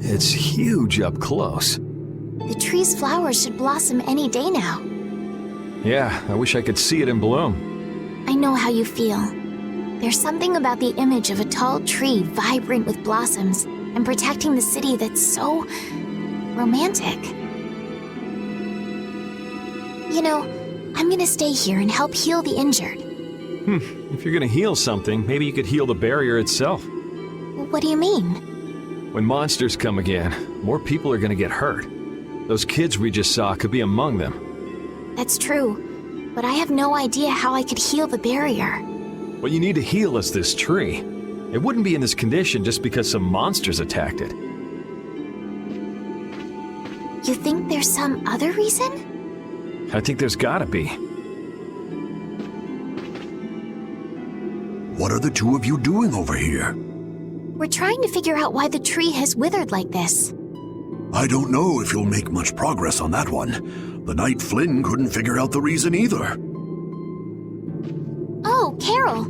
It's huge up close. The tree's flowers should blossom any day now. Yeah, I wish I could see it in bloom. I know how you feel. There's something about the image of a tall tree vibrant with blossoms and protecting the city that's so romantic. You know, I'm gonna stay here and help heal the injured. If you're gonna heal something, maybe you could heal the barrier itself. What do you mean? When monsters come again, more people are gonna get hurt. Those kids we just saw could be among them. That's true, but I have no idea how I could heal the barrier. What you need to heal is this tree. It wouldn't be in this condition just because some monsters attacked it. You think there's some other reason? I think there's gotta be. What are the two of you doing over here? We're trying to figure out why the tree has withered like this. I don't know if you'll make much progress on that one. The Knight Flynn couldn't figure out the reason either. Oh, Carol!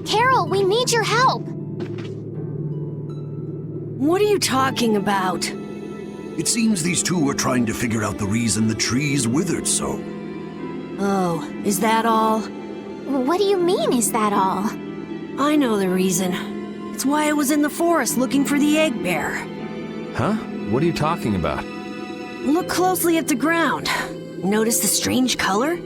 Carol, we need your help! What are you talking about? It seems these two are trying to figure out the reason the tree's withered so. Oh, is that all? What do you mean, is that all? I know the reason. It's why I was in the forest looking for the egg bear. Huh? What are you talking about? Look closely at the ground. Notice the strange color?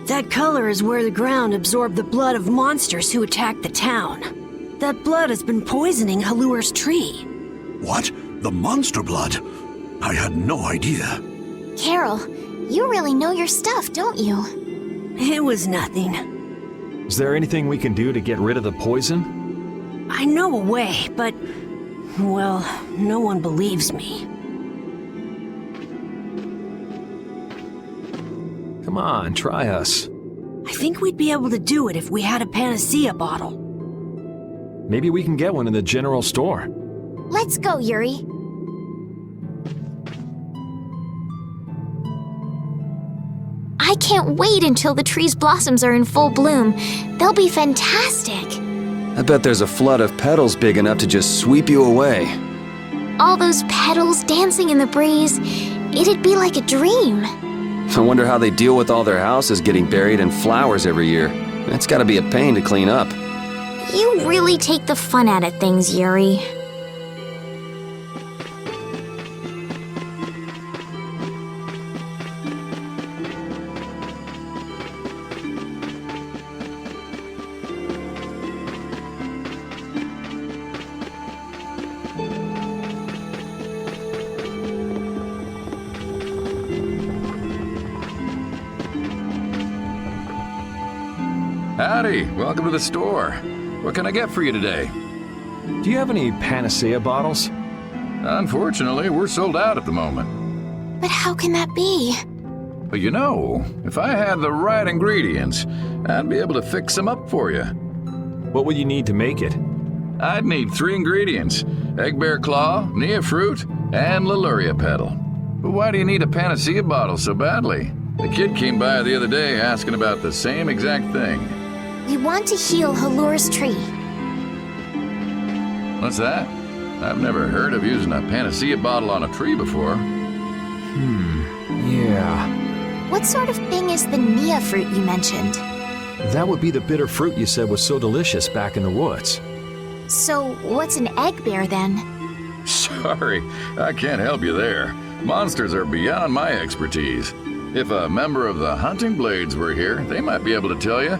That color is where the ground absorbed the blood of monsters who attacked the town. That blood has been poisoning Halure's tree. What? The monster blood? I had no idea. Carol, you really know your stuff, don't you? It was nothing. Is there anything we can do to get rid of the poison? I know a way, but... well, no one believes me. Come on, try us. I think we'd be able to do it if we had a panacea bottle. Maybe we can get one in the general store. Let's go, Yuri. I can't wait until the tree's blossoms are in full bloom. They'll be fantastic. I bet there's a flood of petals big enough to just sweep you away. All those petals dancing in the breeze, it'd be like a dream. I wonder how they deal with all their houses getting buried in flowers every year. That's gotta be a pain to clean up. You really take the fun out of things, Yuri. Howdy, welcome to the store. What can I get for you today? Do you have any panacea bottles? Unfortunately, we're sold out at the moment. But how can that be? But you know, if I had the right ingredients, I'd be able to fix them up for you. What would you need to make it? I'd need 3 ingredients: egg bear claw, nia fruit, and Laluria petal. But why do you need a panacea bottle so badly? The kid came by the other day asking about the same exact thing. We want to heal Halure's tree. What's that? I've never heard of using a panacea bottle on a tree before. Yeah. What sort of thing is the nia fruit you mentioned? That would be the bitter fruit you said was so delicious back in the woods. So, what's an egg bear then? Sorry, I can't help you there. Monsters are beyond my expertise. If a member of the hunting blades were here, they might be able to tell you.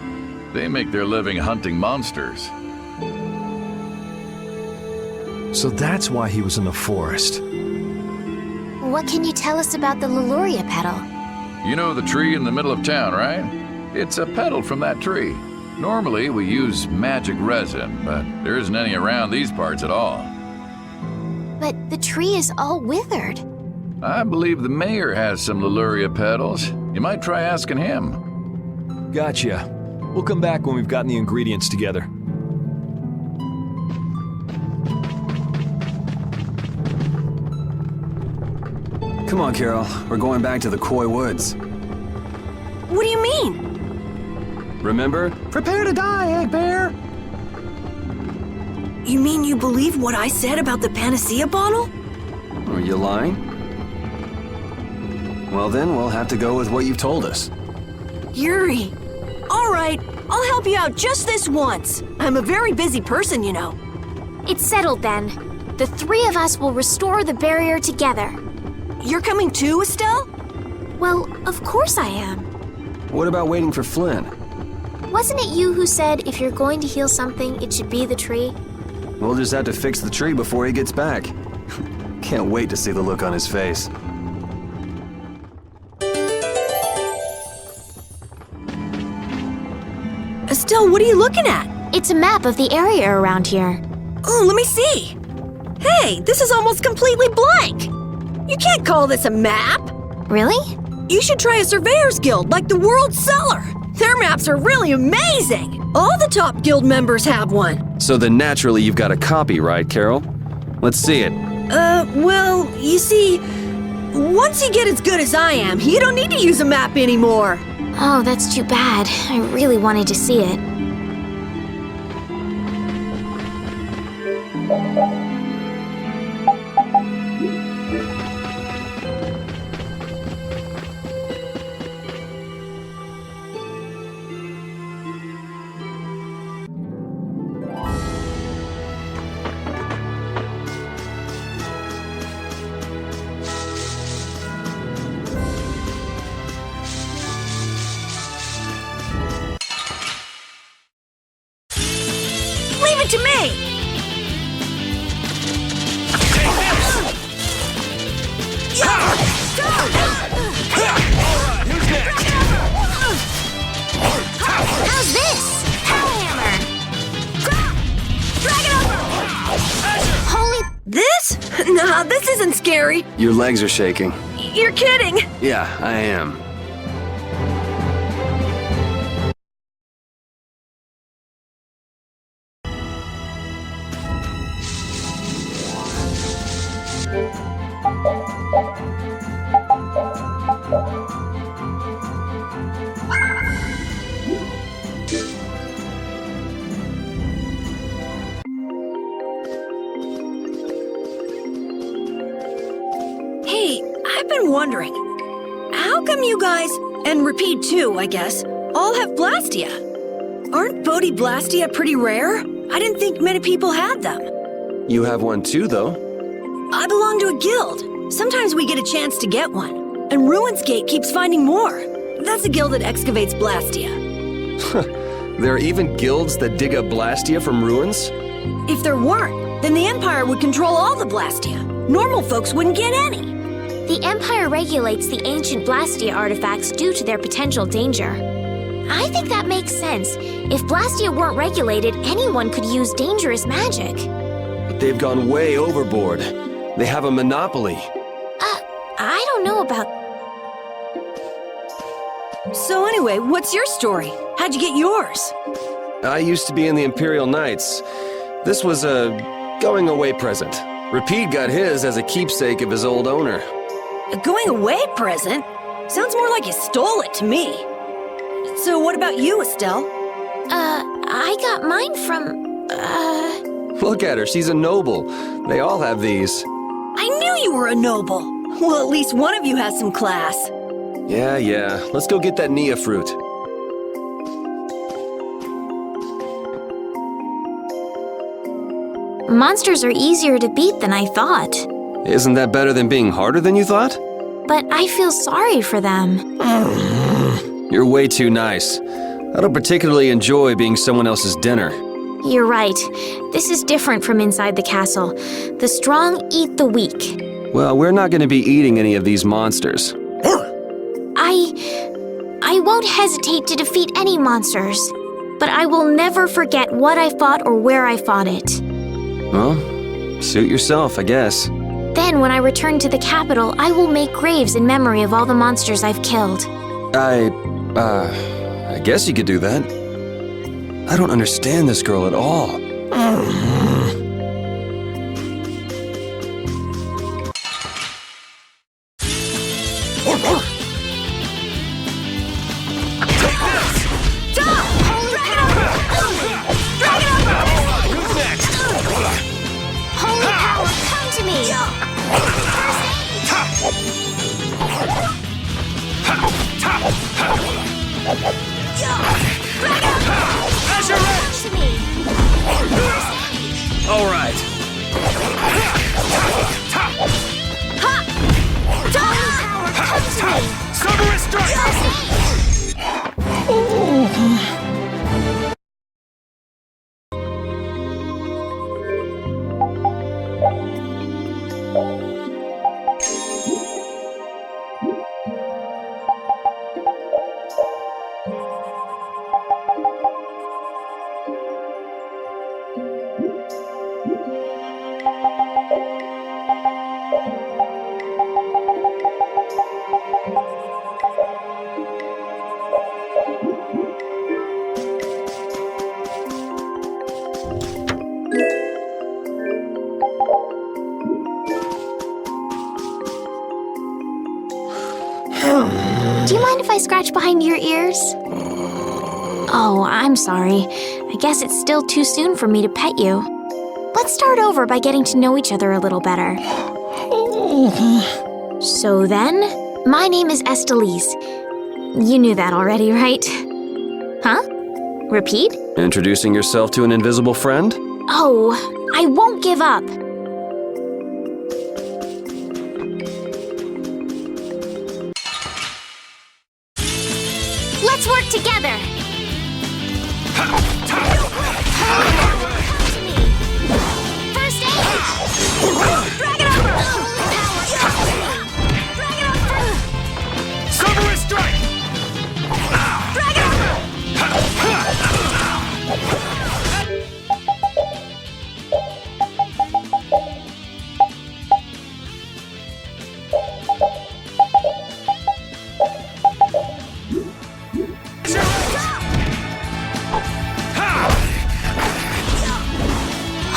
They make their living hunting monsters. So that's why he was in the forest. What can you tell us about the Laluria petal? You know the tree in the middle of town, right? It's a petal from that tree. Normally we use magic resin, but there isn't any around these parts at all. But the tree is all withered. I believe the mayor has some Laluria petals. You might try asking him. Gotcha. We'll come back when we've gotten the ingredients together. Come on, Carol. We're going back to the Koi Woods. What do you mean? Remember? Prepare to die, Egg Bear! You mean you believe what I said about the panacea bottle? Are you lying? Well then, we'll have to go with what you've told us. Yuri. All right, I'll help you out just this once. I'm a very busy person, you know. It's settled then. The three of us will restore the barrier together. You're coming too, Estelle? Well, of course I am. What about waiting for Flynn? Wasn't it you who said if you're going to heal something, it should be the tree? We'll just have to fix the tree before he gets back. Can't wait to see the look on his face. Estelle, what are you looking at? It's a map of the area around here. Oh, let me see. Hey, this is almost completely blank. You can't call this a map. Really? You should try a surveyor's guild like the World Cellar. Their maps are really amazing. All the top guild members have one. So then naturally you've got a copy, right, Carol? Let's see it. Well, you see, once you get as good as I am, you don't need to use a map anymore. Oh, that's too bad. I really wanted to see it. Leave it to me! How's this? Hellhammer! Drag it over! Holy... This? Nah, this isn't scary. Your legs are shaking. You're kidding. Yeah, I am. Hey, I've been wondering, how come you guys, and Repeat too, I guess, all have Blastia? Aren't Bodhi Blastia pretty rare? I didn't think many people had them. You have one too, though. I belong to a guild. Sometimes we get a chance to get one. And Ruins Gate keeps finding more. That's a guild that excavates Blastia. There are even guilds that dig up Blastia from ruins? If there weren't, then the Empire would control all the Blastia. Normal folks wouldn't get any. The Empire regulates the ancient Blastia artifacts due to their potential danger. I think that makes sense. If Blastia weren't regulated, anyone could use dangerous magic. But they've gone way overboard. They have a monopoly. I don't know about... So anyway, what's your story? How'd you get yours? I used to be in the Imperial Knights. This was a going-away present. Repeat got his as a keepsake of his old owner. A going-away present? Sounds more like you stole it to me. So what about you, Estelle? I got mine from, Look at her, she's a noble. They all have these. I knew you were a noble. Well, at least one of you has some class. Yeah. Let's go get that Nia fruit. Monsters are easier to beat than I thought. Isn't that better than being harder than you thought? But I feel sorry for them. You're way too nice. I don't particularly enjoy being someone else's dinner. You're right. This is different from inside the castle. The strong eat the weak. Well, we're not going to be eating any of these monsters. I won't hesitate to defeat any monsters. But I will never forget what I fought or where I fought it. Well, suit yourself, I guess. Then, when I return to the capital, I will make graves in memory of all the monsters I've killed. I guess you could do that. I don't understand this girl at all. All right. Cerberus Do you mind if I scratch behind your ears? Oh, I'm sorry. I guess it's still too soon for me to pet you. Let's start over by getting to know each other a little better. So then, my name is Estelise. You knew that already, right? Huh? Repeat? Introducing yourself to an invisible friend? Oh, I won't give up. Let's work together. First aid. Drag it over. Drag it over. Cerberus strike! Drag it over.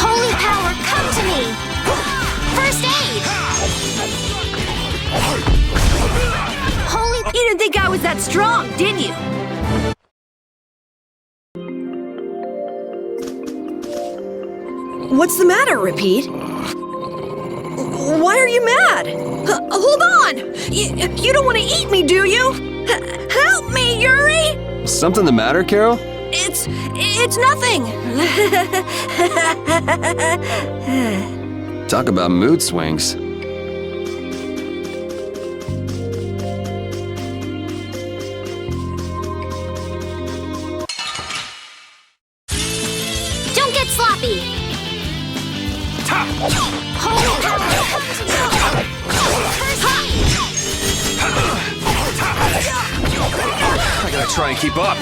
Holy power, come to me! First aid! Holy... You didn't think I was that strong, did you? What's the matter, Repeat? Why are you mad? Hold on! You don't want to eat me, do you? Help me, Yuri! Something the matter, Carol? It's nothing. Talk about mood swings. Don't get sloppy! Holy power, come to me! First aid! I gotta try and keep up.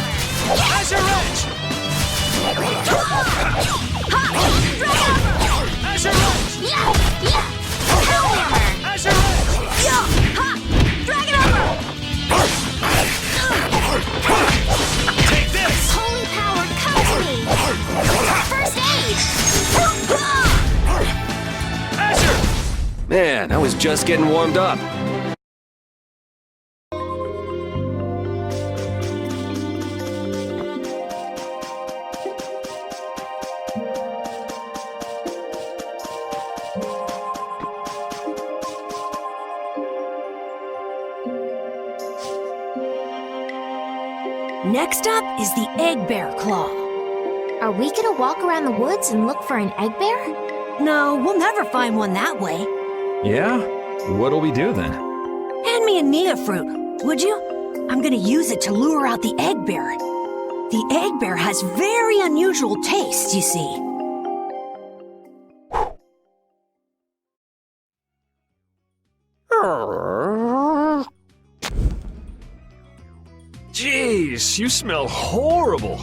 Azure Edge! Azure Edge! Yeah! Halure! Azure Edge! Drag it over! Take this! Holy power, come to me! First aid! Azure! Man, I was just getting warmed up. Next up is the egg bear claw. Are we gonna walk around the woods and look for an egg bear? No, we'll never find one that way. Yeah? What'll we do then? Hand me a Nia fruit, would you? I'm gonna use it to lure out the egg bear. The egg bear has very unusual tastes, you see. Jeez, you smell horrible.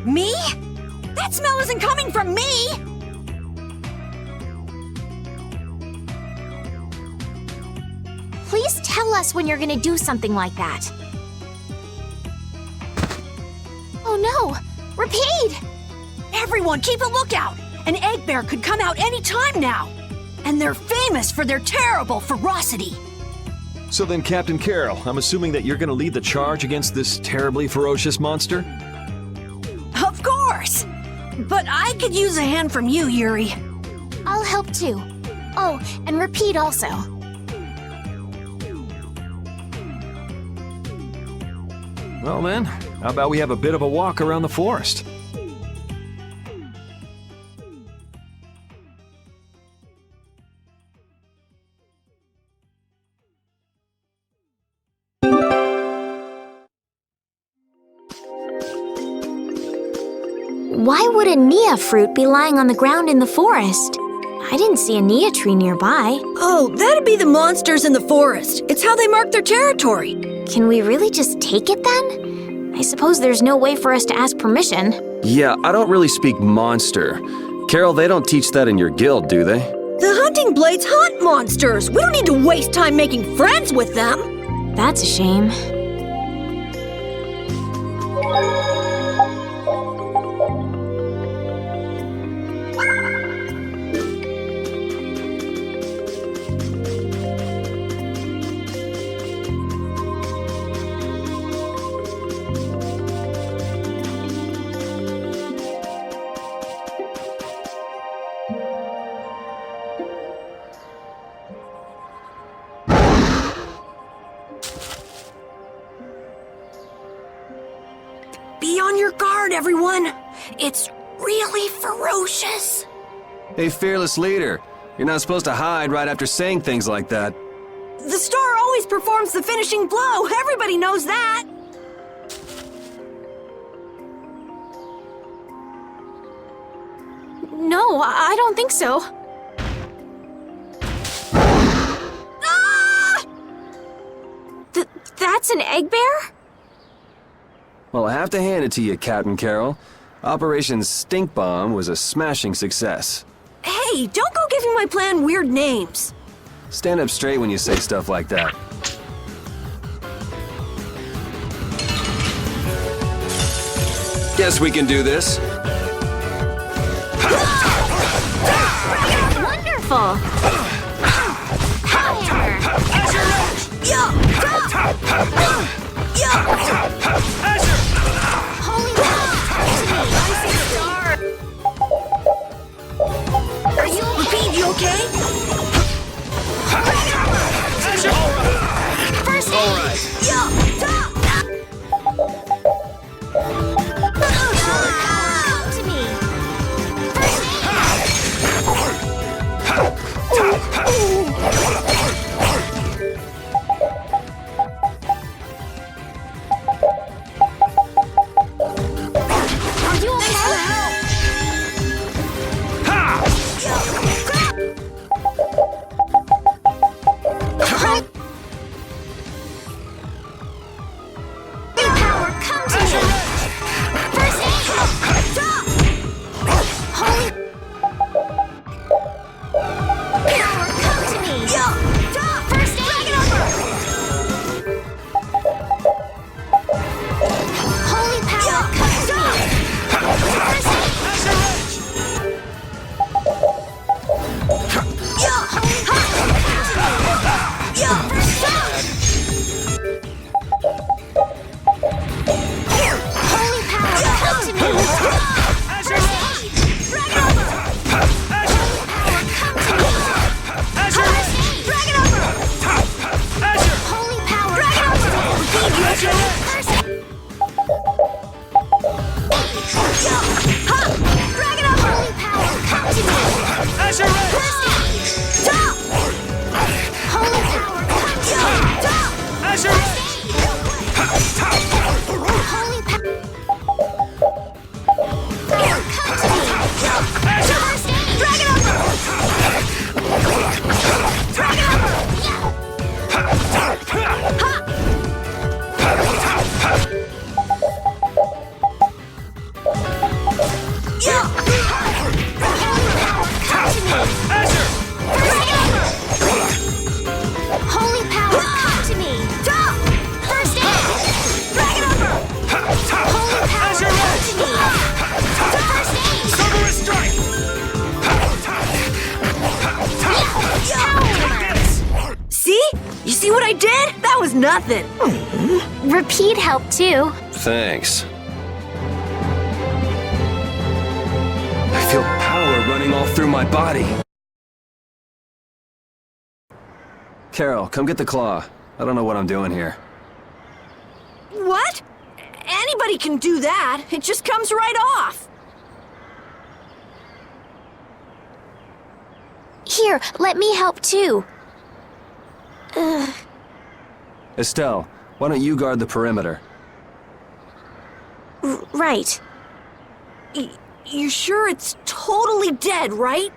Me? That smell isn't coming from me! Please tell us when you're gonna do something like that. Oh no! Repeat! Everyone, keep a lookout! An egg bear could come out any time now! And they're famous for their terrible ferocity! So then, Captain Carol, I'm assuming that you're gonna lead the charge against this terribly ferocious monster? Of course! But I could use a hand from you, Yuri. I'll help too. Oh, and Repeat also. Well then, how about we have a bit of a walk around the forest? Why would a Nia fruit be lying on the ground in the forest? I didn't see a Nia tree nearby. Oh, that'd be the monsters in the forest. It's how they mark their territory. Can we really just take it then? I suppose there's no way for us to ask permission. Yeah, I don't really speak monster. Carol, they don't teach that in your guild, do they? The hunting blades hunt monsters. We don't need to waste time making friends with them. That's a shame. Be on your guard, everyone. It's really ferocious. Hey, fearless leader. You're not supposed to hide right after saying things like that. The star always performs the finishing blow. Everybody knows that. No, I don't think so. Ah! That's an egg bear? Well, I have to hand it to you, Captain Carol. Operation Stink Bomb was a smashing success. Hey, don't go giving my plan weird names. Stand up straight when you say stuff like that. Guess we can do this. Wonderful! Higher! Holy cow! Are you Repeat, you okay? First aid! All right. Come to me! Are you okay? Power, come to me! First aid! Holy power, come to me! First aid! Holy power, come to me! First aid! Holy power, come to me! First aid! Holy power, come to me! First aid! Holy power, come to me! First aid! Holy power, come to me! First aid! Holy power, come to me! First aid! Holy power, come to me! First aid! Holy power, come to me! First aid! Cerberus strike! Power! See? You see what I did? That was nothing. Repeat helped too. Thanks. I feel power running all through my body. Carol, come get the claw. I don't know what I'm doing here. What? Anybody can do that. It just comes right off. Here, let me help too. Estelle, why don't you guard the perimeter? Right. You sure it's totally dead, right?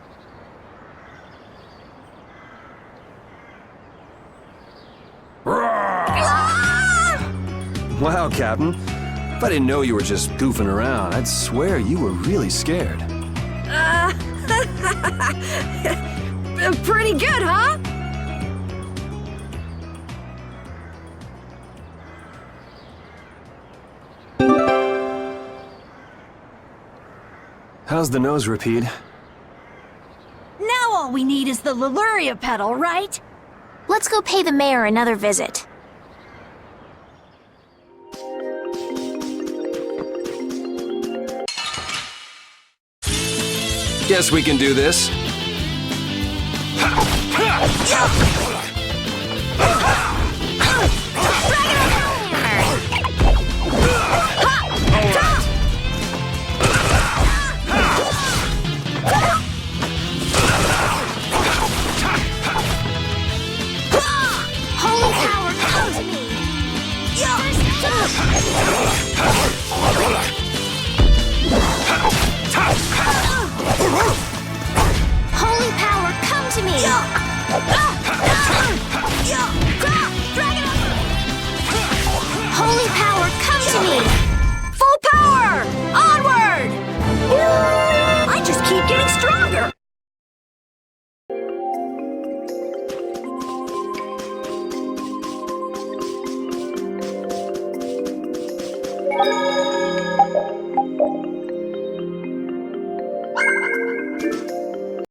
Wow, Captain. If I didn't know you were just goofing around, I'd swear you were really scared. Pretty good, huh? How's the nose, Repeat? Now all we need is the Halure pedal, right? Let's go pay the mayor another visit. Guess we can do this. Holy power, come to me! Holy power, come to me! Holy power, come to me! Full power! Onward! I just keep getting stronger!